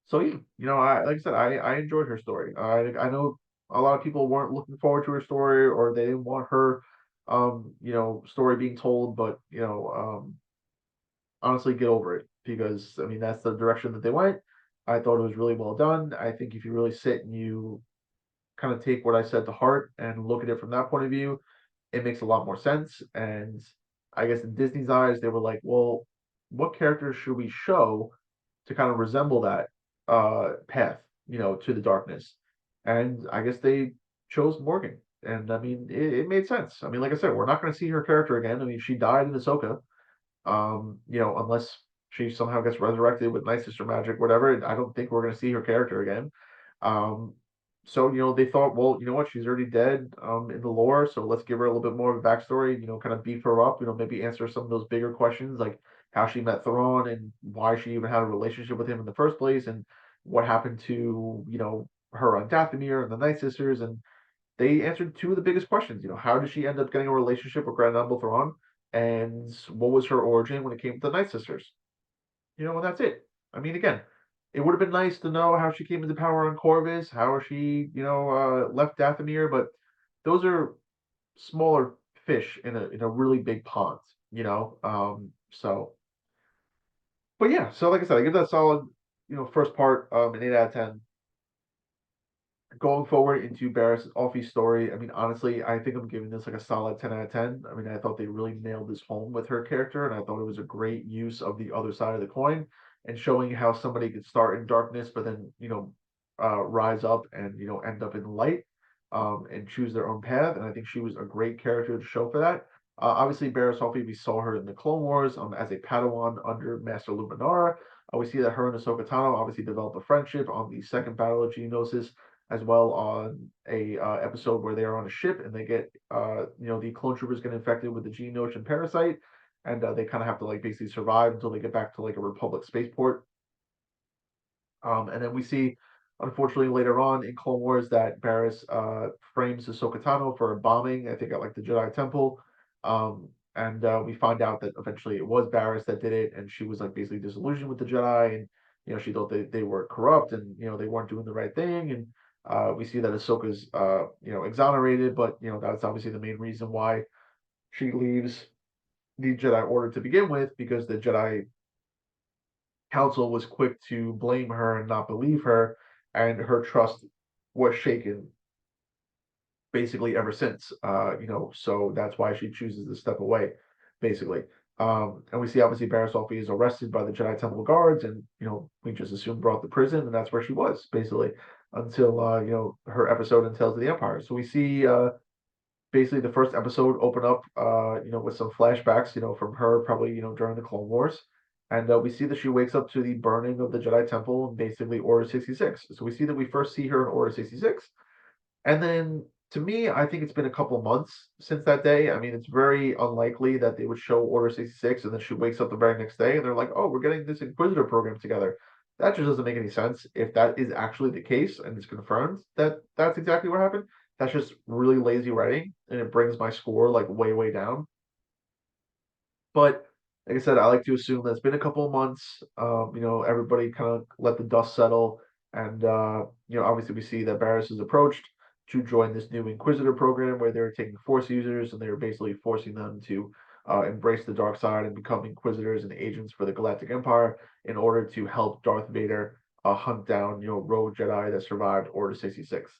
so yeah, I like I said, I enjoyed her story. I know a lot of people weren't looking forward to her story or they didn't want her story being told, but honestly get over it because I mean that's the direction that they went. I thought it was really well done. I think if you really sit and you kind of take what I said to heart and look at it from that point of view, it makes a lot more sense. And I guess in Disney's eyes, they were like, well, what characters should we show to kind of resemble that path, to the darkness? And I guess they chose Morgan. And I mean, it made sense. I mean, like I said, we're not going to see her character again. I mean, she died in Ahsoka, unless she somehow gets resurrected with Night Sister magic, whatever. I don't think we're going to see her character again. Um, so they thought, well, you know what, she's already dead in the lore, so let's give her a little bit more of a backstory. Kind of beef her up. Maybe answer some of those bigger questions like how she met Thrawn and why she even had a relationship with him in the first place, and what happened to her on Dathomir and the Night Sisters, and they answered two of the biggest questions. How did she end up getting a relationship with Grand Admiral Thrawn, and what was her origin when it came to the Night Sisters? And that's it. I mean, again, it would have been nice to know how she came into power on Corvus, how she, left Dathomir, but those are smaller fish in a really big pond, So, but yeah, so like I said, I give that solid, first part, an 8 out of 10. Going forward into Barris Offie's story, I mean, honestly, I think I'm giving this like a solid 10 out of 10. I mean, I thought they really nailed this home with her character, and I thought it was a great use of the other side of the coin and showing how somebody could start in darkness, but then, rise up and, end up in the light, and choose their own path. And I think she was a great character to show for that. Obviously, Barris Offee, we saw her in the Clone Wars as a Padawan under Master Luminara. We see that her and Ahsoka Tano obviously develop a friendship on the second Battle of Geonosis, as well on a episode where they are on a ship and they get the clone troopers get infected with the Geonosian parasite, and they kind of have to like basically survive until they get back to like a Republic spaceport. And then we see, unfortunately, later on in Clone Wars that Barris frames Ahsoka Tano for a bombing, I think at like the Jedi Temple. And we find out that eventually it was Barris that did it, and she was like basically disillusioned with the Jedi, and she thought they were corrupt, and they weren't doing the right thing, and we see that Ahsoka's exonerated, but that's obviously the main reason why she leaves the Jedi Order to begin with, because the Jedi Council was quick to blame her and not believe her, and her trust was shaken basically ever since. So that's why she chooses to step away, basically. And we see obviously Barriss Offee is arrested by the Jedi Temple guards, and we just assume brought to prison, and that's where she was basically until her episode in Tales of the Empire. So we see basically the first episode open up with some flashbacks from her probably during the Clone Wars, and we see that she wakes up to the burning of the Jedi Temple and basically Order 66. So we see that we first see her in Order 66, and then to me, I think it's been a couple of months since that day. I mean, it's very unlikely that they would show Order 66 and then she wakes up the very next day and they're like, oh, we're getting this Inquisitor program together. That just doesn't make any sense. If that is actually the case and it's confirmed that that's exactly what happened, that's just really lazy writing and it brings my score like way, way down. But like I said, I like to assume that it's been a couple of months. Everybody kind of let the dust settle, and obviously we see that Barris is approached to join this new Inquisitor program where they're taking Force users and they're basically forcing them to embrace the dark side and become inquisitors and agents for the Galactic Empire in order to help Darth Vader hunt down, rogue Jedi that survived Order 66.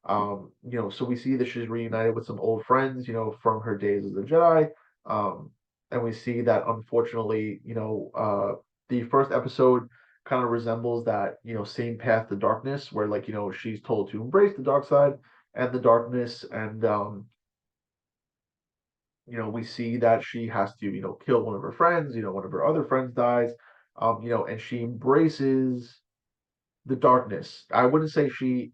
So we see that she's reunited with some old friends, from her days as a Jedi. Um, and we see that unfortunately, the first episode kind of resembles that, same path to darkness where like, she's told to embrace the dark side and the darkness and we see that she has to, kill one of her friends, one of her other friends dies, and she embraces the darkness. I wouldn't say she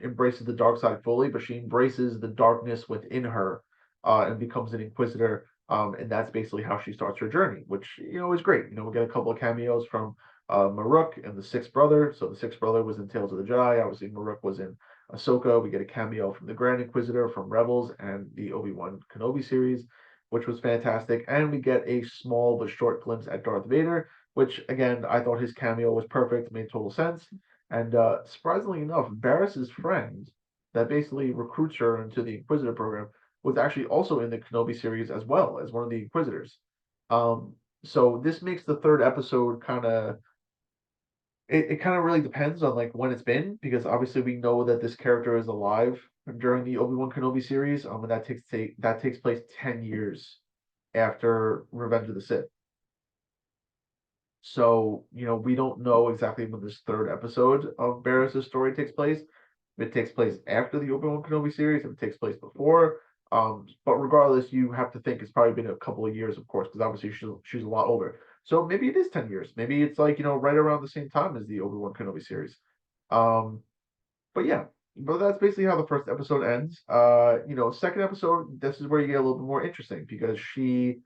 embraces the dark side fully, but she embraces the darkness within her and becomes an inquisitor. And that's basically how she starts her journey, which is great. We get a couple of cameos from Maruk and the Sixth Brother. So the Sixth Brother was in Tales of the Jedi. Obviously, Maruk was in Ahsoka. We get a cameo from the Grand Inquisitor from Rebels and the Obi-Wan Kenobi series, which was fantastic. And we get a small but short glimpse at Darth Vader, which again I thought his cameo was perfect, made total sense. And surprisingly enough, Barris's friend that basically recruits her into the Inquisitor program was actually also in the Kenobi series as well as one of the Inquisitors. So this makes the third episode kind of it kind of really depends on like when it's been because obviously we know that this character is alive during the Obi-Wan Kenobi series. And that takes place 10 years after Revenge of the Sith. So, we don't know exactly when this third episode of Barris's story takes place. If it takes place after the Obi-Wan Kenobi series, if it takes place before. But regardless, you have to think it's probably been a couple of years, of course, because obviously she's a lot older. So maybe it is 10 years. Maybe it's like, right around the same time as the Obi-Wan Kenobi series. Um, but yeah, but that's basically how the first episode ends. Second episode, this is where you get a little bit more interesting because she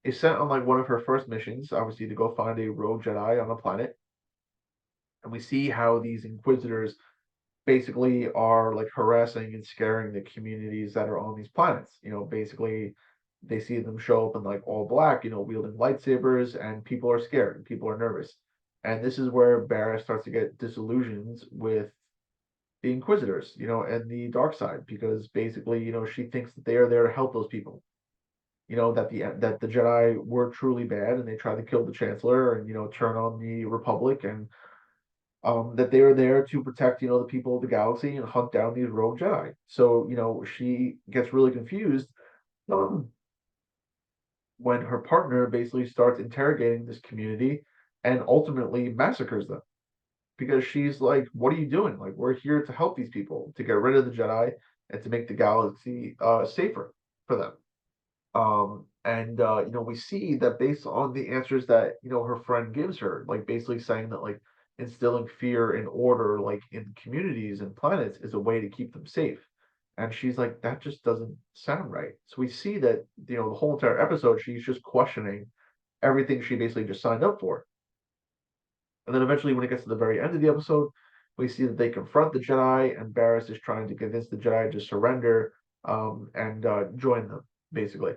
is sent on like one of her first missions, obviously to go find a rogue Jedi on a planet. And we see how these Inquisitors basically are like harassing and scaring the communities that are on these planets. Basically they see them show up in like all black, wielding lightsabers, and people are scared and people are nervous. And this is where Barra starts to get disillusioned with the Inquisitors, and the dark side, because basically, she thinks that they are there to help those people. That the Jedi were truly bad and they tried to kill the Chancellor and turn on the Republic, and that they are there to protect the people of the galaxy and hunt down these rogue Jedi. So she gets really confused um, when her partner basically starts interrogating this community and ultimately massacres them because she's like, "What are you doing? Like, we're here to help these people to get rid of the Jedi and to make the galaxy safer for them." And we see that based on the answers that her friend gives her, like basically saying that like instilling fear and order like in communities and planets is a way to keep them safe. And she's like, that just doesn't sound right. So we see that the whole entire episode she's just questioning everything she basically just signed up for. And then eventually, when it gets to the very end of the episode, we see that they confront the Jedi, and Barris is trying to convince the Jedi to surrender and join them, basically.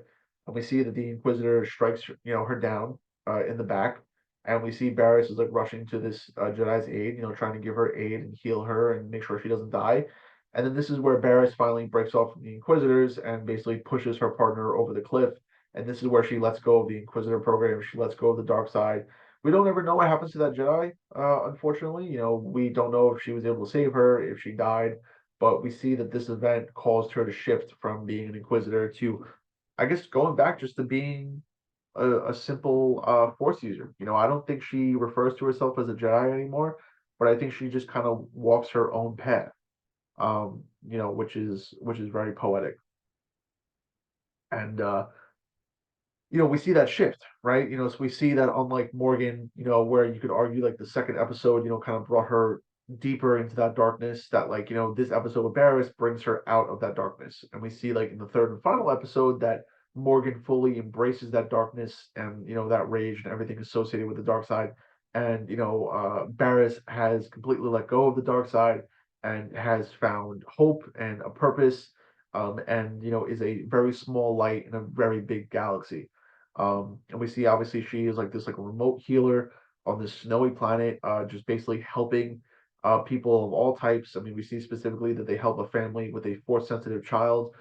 And we see that the Inquisitor strikes, her down in the back, and we see Barris is like rushing to this Jedi's aid, trying to give her aid and heal her and make sure she doesn't die. And then this is where Barris finally breaks off from the Inquisitors and basically pushes her partner over the cliff. And this is where she lets go of the Inquisitor program. She lets go of the dark side. We don't ever know what happens to that Jedi, unfortunately. We don't know if she was able to save her, if she died, but we see that this event caused her to shift from being an Inquisitor to, I guess, going back just to being a simple Force user. I don't think she refers to herself as a Jedi anymore, but I think she just kind of walks her own path, which is very poetic. And we see that shift, right? So we see that unlike Morgan, where you could argue like the second episode, kind of brought her deeper into that darkness, that like, this episode with Barris brings her out of that darkness. And we see like in the third and final episode that Morgan fully embraces that darkness and, that rage and everything associated with the dark side. And, Barris has completely let go of the dark side and has found hope and a purpose, and, is a very small light in a very big galaxy. And we see obviously she is like this like a remote healer on this snowy planet, just basically helping people of all types. I mean, we see specifically that they help a family with a force sensitive child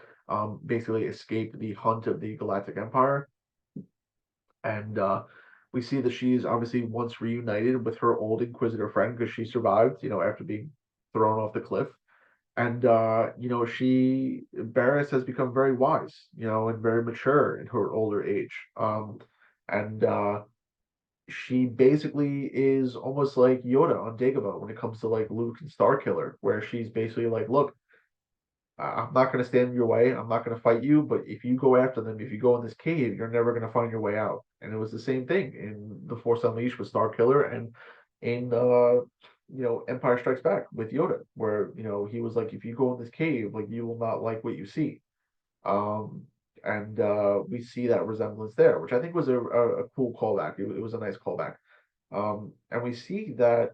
basically escape the hunt of the Galactic Empire. And we see that she's obviously once reunited with her old Inquisitor friend because she survived, after being thrown off the cliff. And she Barris has become very wise, and very mature in her older age. And she basically is almost like Yoda on Dagobah when it comes to like Luke and Starkiller, where she's basically like, look, I'm not going to stand in your way. I'm not going to fight you, but if you go after them, if you go in this cave, you're never going to find your way out. And it was the same thing in The Force Unleashed with Starkiller and in Empire Strikes Back with Yoda, where he was like, if you go in this cave, like you will not like what you see. Um, and we see that resemblance there, which I think was a cool callback. It was a nice callback. And we see that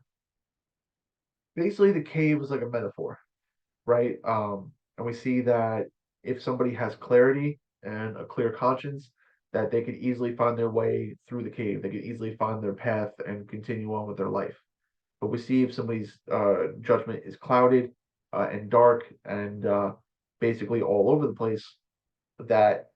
basically the cave is like a metaphor, right? And we see that if somebody has clarity and a clear conscience, that they could easily find their way through the cave. They could easily find their path and continue on with their life. But we see if somebody's judgment is clouded and dark and basically all over the place, that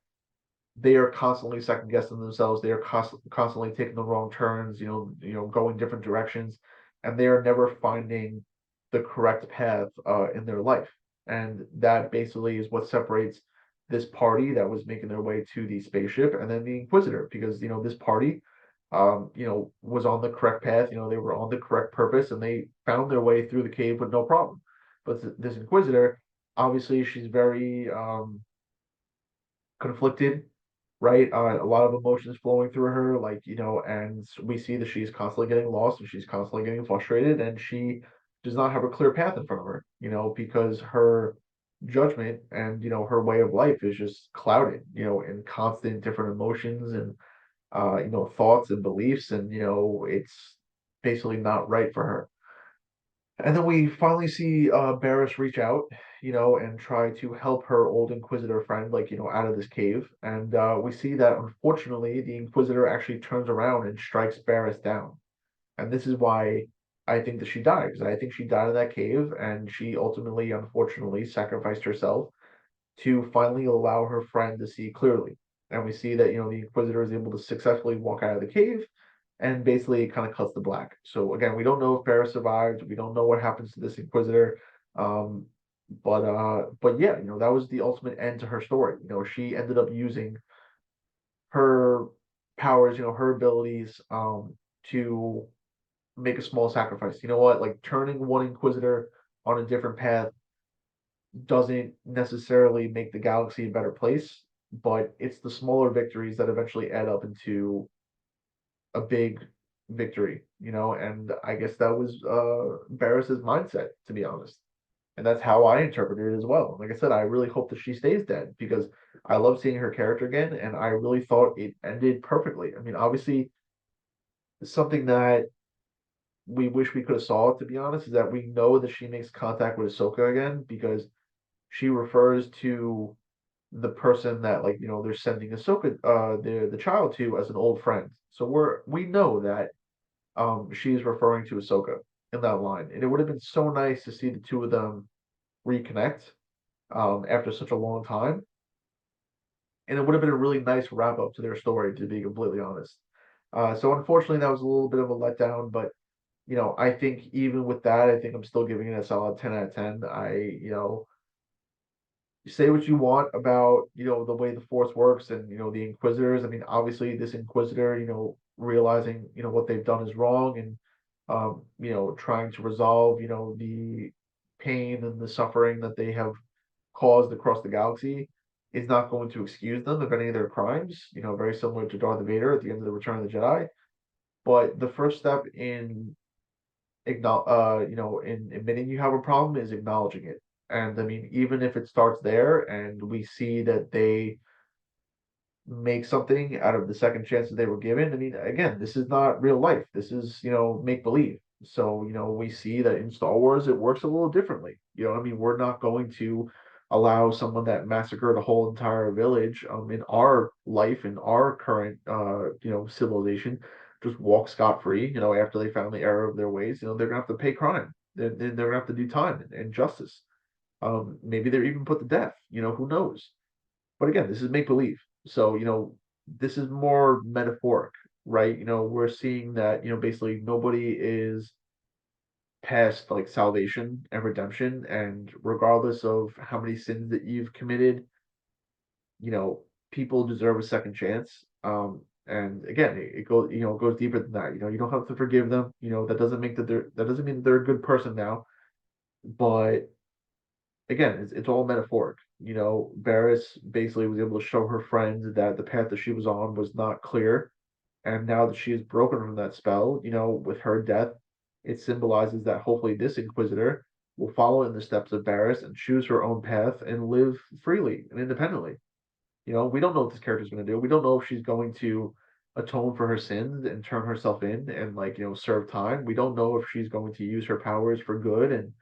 they are constantly second guessing themselves. They are constantly taking the wrong turns, going different directions, and they are never finding the correct path in their life. And that basically is what separates this party that was making their way to the spaceship and then the Inquisitor, because this party, was on the correct path. They were on the correct purpose, and they found their way through the cave with no problem. But this Inquisitor, obviously, she's very conflicted, right? A lot of emotions flowing through her, like, and we see that she's constantly getting lost and she's constantly getting frustrated, and she does not have a clear path in front of her, because her judgment and, her way of life is just clouded, in constant different emotions and, thoughts and beliefs, and, it's basically not right for her. And then we finally see Barris reach out, and try to help her old Inquisitor friend, like, out of this cave. And we see that unfortunately the Inquisitor actually turns around and strikes Barris down. And this is why I think that she died, because I think she died in that cave, and she ultimately, unfortunately, sacrificed herself to finally allow her friend to see clearly. And we see that, the Inquisitor is able to successfully walk out of the cave, and basically it kind of cuts the black. So again, we don't know if Paris survived. We don't know what happens to this Inquisitor. Um, but yeah, that was the ultimate end to her story. She ended up using her powers, her abilities, to make a small sacrifice. You know what? Like turning one Inquisitor on a different path doesn't necessarily make the galaxy a better place, but it's the smaller victories that eventually add up into a big victory, and I guess that was Barris's mindset, to be honest. And that's how I interpreted it as well. Like I said, I really hope that she stays dead because I love seeing her character again, and I really thought it ended perfectly. I mean, obviously, something that we wish we could have saw, to be honest, is that we know that she makes contact with Ahsoka again because she refers to the person that, like, they're sending Ahsoka the child to as an old friend. So we know that she's referring to Ahsoka in that line. And it would have been so nice to see the two of them reconnect after such a long time. And it would have been a really nice wrap up to their story, to be completely honest. So unfortunately, that was a little bit of a letdown, but I think even with that, I think I'm still giving it a solid 10 out of 10. Say what you want about the way the force works and the inquisitors. I mean, obviously this inquisitor, realizing what they've done is wrong, and trying to resolve the pain and the suffering that they have caused across the galaxy is not going to excuse them of any of their crimes, very similar to Darth Vader at the end of the Return of the Jedi. But the first step in in admitting you have a problem is acknowledging it. And I mean, even if it starts there and we see that they make something out of the second chances they were given, I mean, again, this is not real life. This is, make believe. So, we see that in Star Wars, it works a little differently. I mean, we're not going to allow someone that massacred a whole entire village in our life, in our current, civilization, just walk scot-free, after they found the error of their ways. They're gonna have to pay crime. They're gonna have to do time and justice. Maybe they're even put to death. Who knows? But again, this is make believe. So, this is more metaphoric, right? We're seeing that, basically nobody is past like salvation and redemption, and regardless of how many sins that you've committed, you know, people deserve a second chance. And again, it goes, goes deeper than that. You don't have to forgive them. That doesn't mean that they're a good person now. But again, it's all metaphoric. Varys basically was able to show her friend that the path that she was on was not clear. And now that she is broken from that spell, with her death, it symbolizes that hopefully this Inquisitor will follow in the steps of Varys and choose her own path and live freely and independently. We don't know what this character is going to do. We don't know if she's going to atone for her sins and turn herself in and like, serve time. We don't know if she's going to use her powers for good and,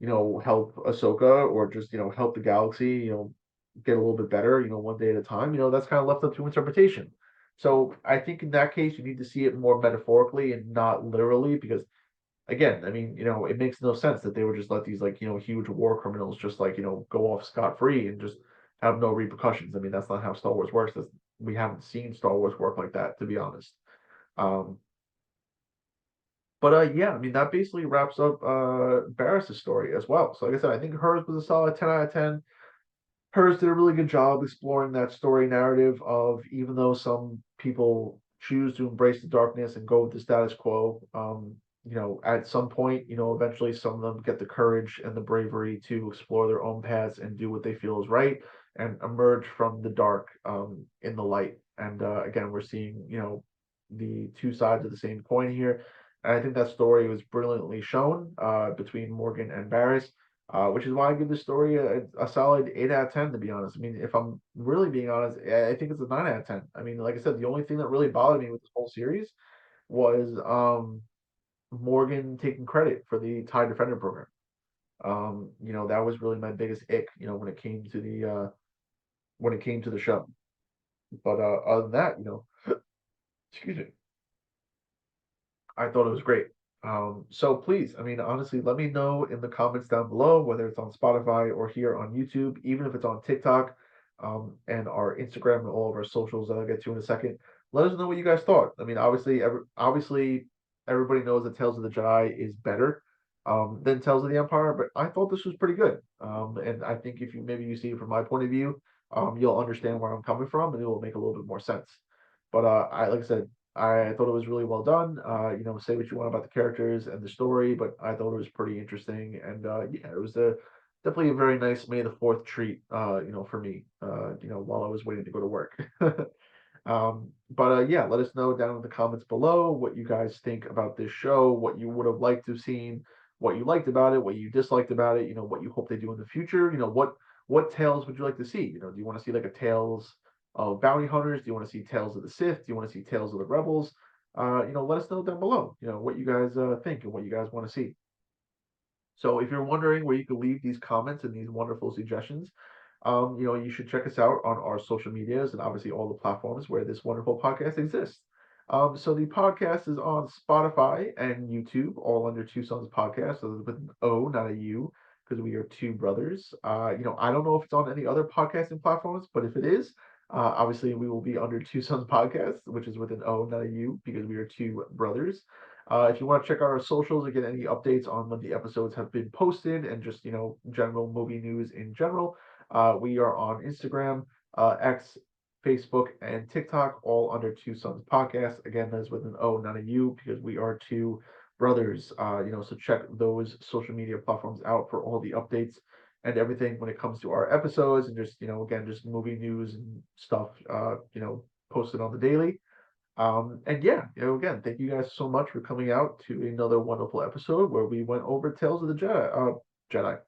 help Ahsoka or just, help the galaxy, get a little bit better, one day at a time. That's kind of left up to interpretation. So I think in that case, you need to see it more metaphorically and not literally, because again, I mean, it makes no sense that they would just let these like, huge war criminals just like, go off scot free and just have no repercussions. I mean, that's not how Star Wars works. We haven't seen Star Wars work like that, to be honest. Um, but yeah, I mean that basically wraps up Barris's story as well. So like I said, I think hers was a solid 10 out of 10. Hers did a really good job exploring that story narrative of even though some people choose to embrace the darkness and go with the status quo, at some point, eventually some of them get the courage and the bravery to explore their own paths and do what they feel is right and emerge from the dark in the light. And again, we're seeing, the two sides of the same coin here. And I think that story was brilliantly shown between Morgan and Barris, which is why I give this story a solid 8 out of 10, to be honest. I mean, if I'm really being honest, I think it's a 9 out of 10. I mean, like I said, the only thing that really bothered me with this whole series was Morgan taking credit for the TIE Defender program. That was really my biggest ick, when it came to the show. But other than that, excuse me, I thought it was great. So please, I mean, honestly, let me know in the comments down below, whether it's on Spotify or here on YouTube, even if it's on TikTok, and our Instagram and all of our socials that I'll get to in a second. Let us know what you guys thought. I mean, obviously, everybody knows that Tales of the Jedi is better, than Tales of the Empire, but I thought this was pretty good. And I think if you see it from my point of view, you'll understand where I'm coming from, and it will make a little bit more sense. But like I said, I thought it was really well done. Say what you want about the characters and the story, but I thought it was pretty interesting. And yeah, it was definitely a very nice May the Fourth treat. For me. While I was waiting to go to work. But yeah, let us know down in the comments below what you guys think about this show, what you would have liked to have seen, what you liked about it, what you disliked about it. What you hope they do in the future. What tales would you like to see? Do you want to see like a Tales of Bounty Hunters? Do you want to see Tales of the Sith? Do you want to see Tales of the Rebels? Let us know down below. What you guys think and what you guys want to see. So if you're wondering where you can leave these comments and these wonderful suggestions, you should check us out on our social medias and obviously all the platforms where this wonderful podcast exists. So the podcast is on Spotify and YouTube, all under Two Sons Podcast, so with an O, not a U, because we are two brothers. I don't know if it's on any other podcasting platforms, but if it is, obviously we will be under Two Sons Podcast, which is with an O, not a U, because we are two brothers. If you want to check out our socials and get any updates on when the episodes have been posted and just, general movie news in general, we are on Instagram, X, Facebook, and TikTok, all under Two Sons Podcast. Again, that's with an O, not a U, because we are two brothers. So check those social media platforms out for all the updates and everything when it comes to our episodes and just, again, just movie news and stuff, posted on the daily. And yeah, again, thank you guys so much for coming out to another wonderful episode where we went over Tales of the Jedi,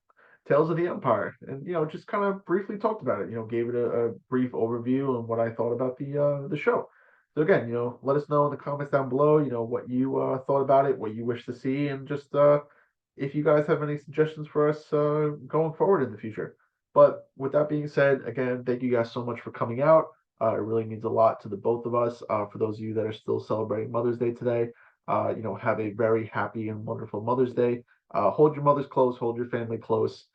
Tales of the Empire, and just kind of briefly talked about it. Gave it a brief overview on what I thought about the show. So again, let us know in the comments down below, what you thought about it, what you wish to see, and just if you guys have any suggestions for us going forward in the future. But with that being said, again, thank you guys so much for coming out. It really means a lot to the both of us. For those of you that are still celebrating Mother's Day today, have a very happy and wonderful Mother's Day. Hold your mothers close, hold your family close.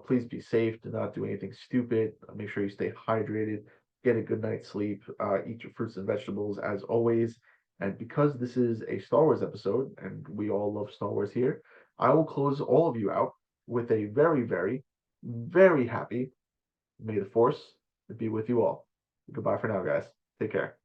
Please be safe. Do not do anything stupid. Make sure you stay hydrated. get a good night's sleep, eat your fruits and vegetables as always. And because this is a Star Wars episode, and we all love Star Wars here, I will close all of you out with a very, very, very happy May the Force be with you all. Goodbye for now, guys. Take care.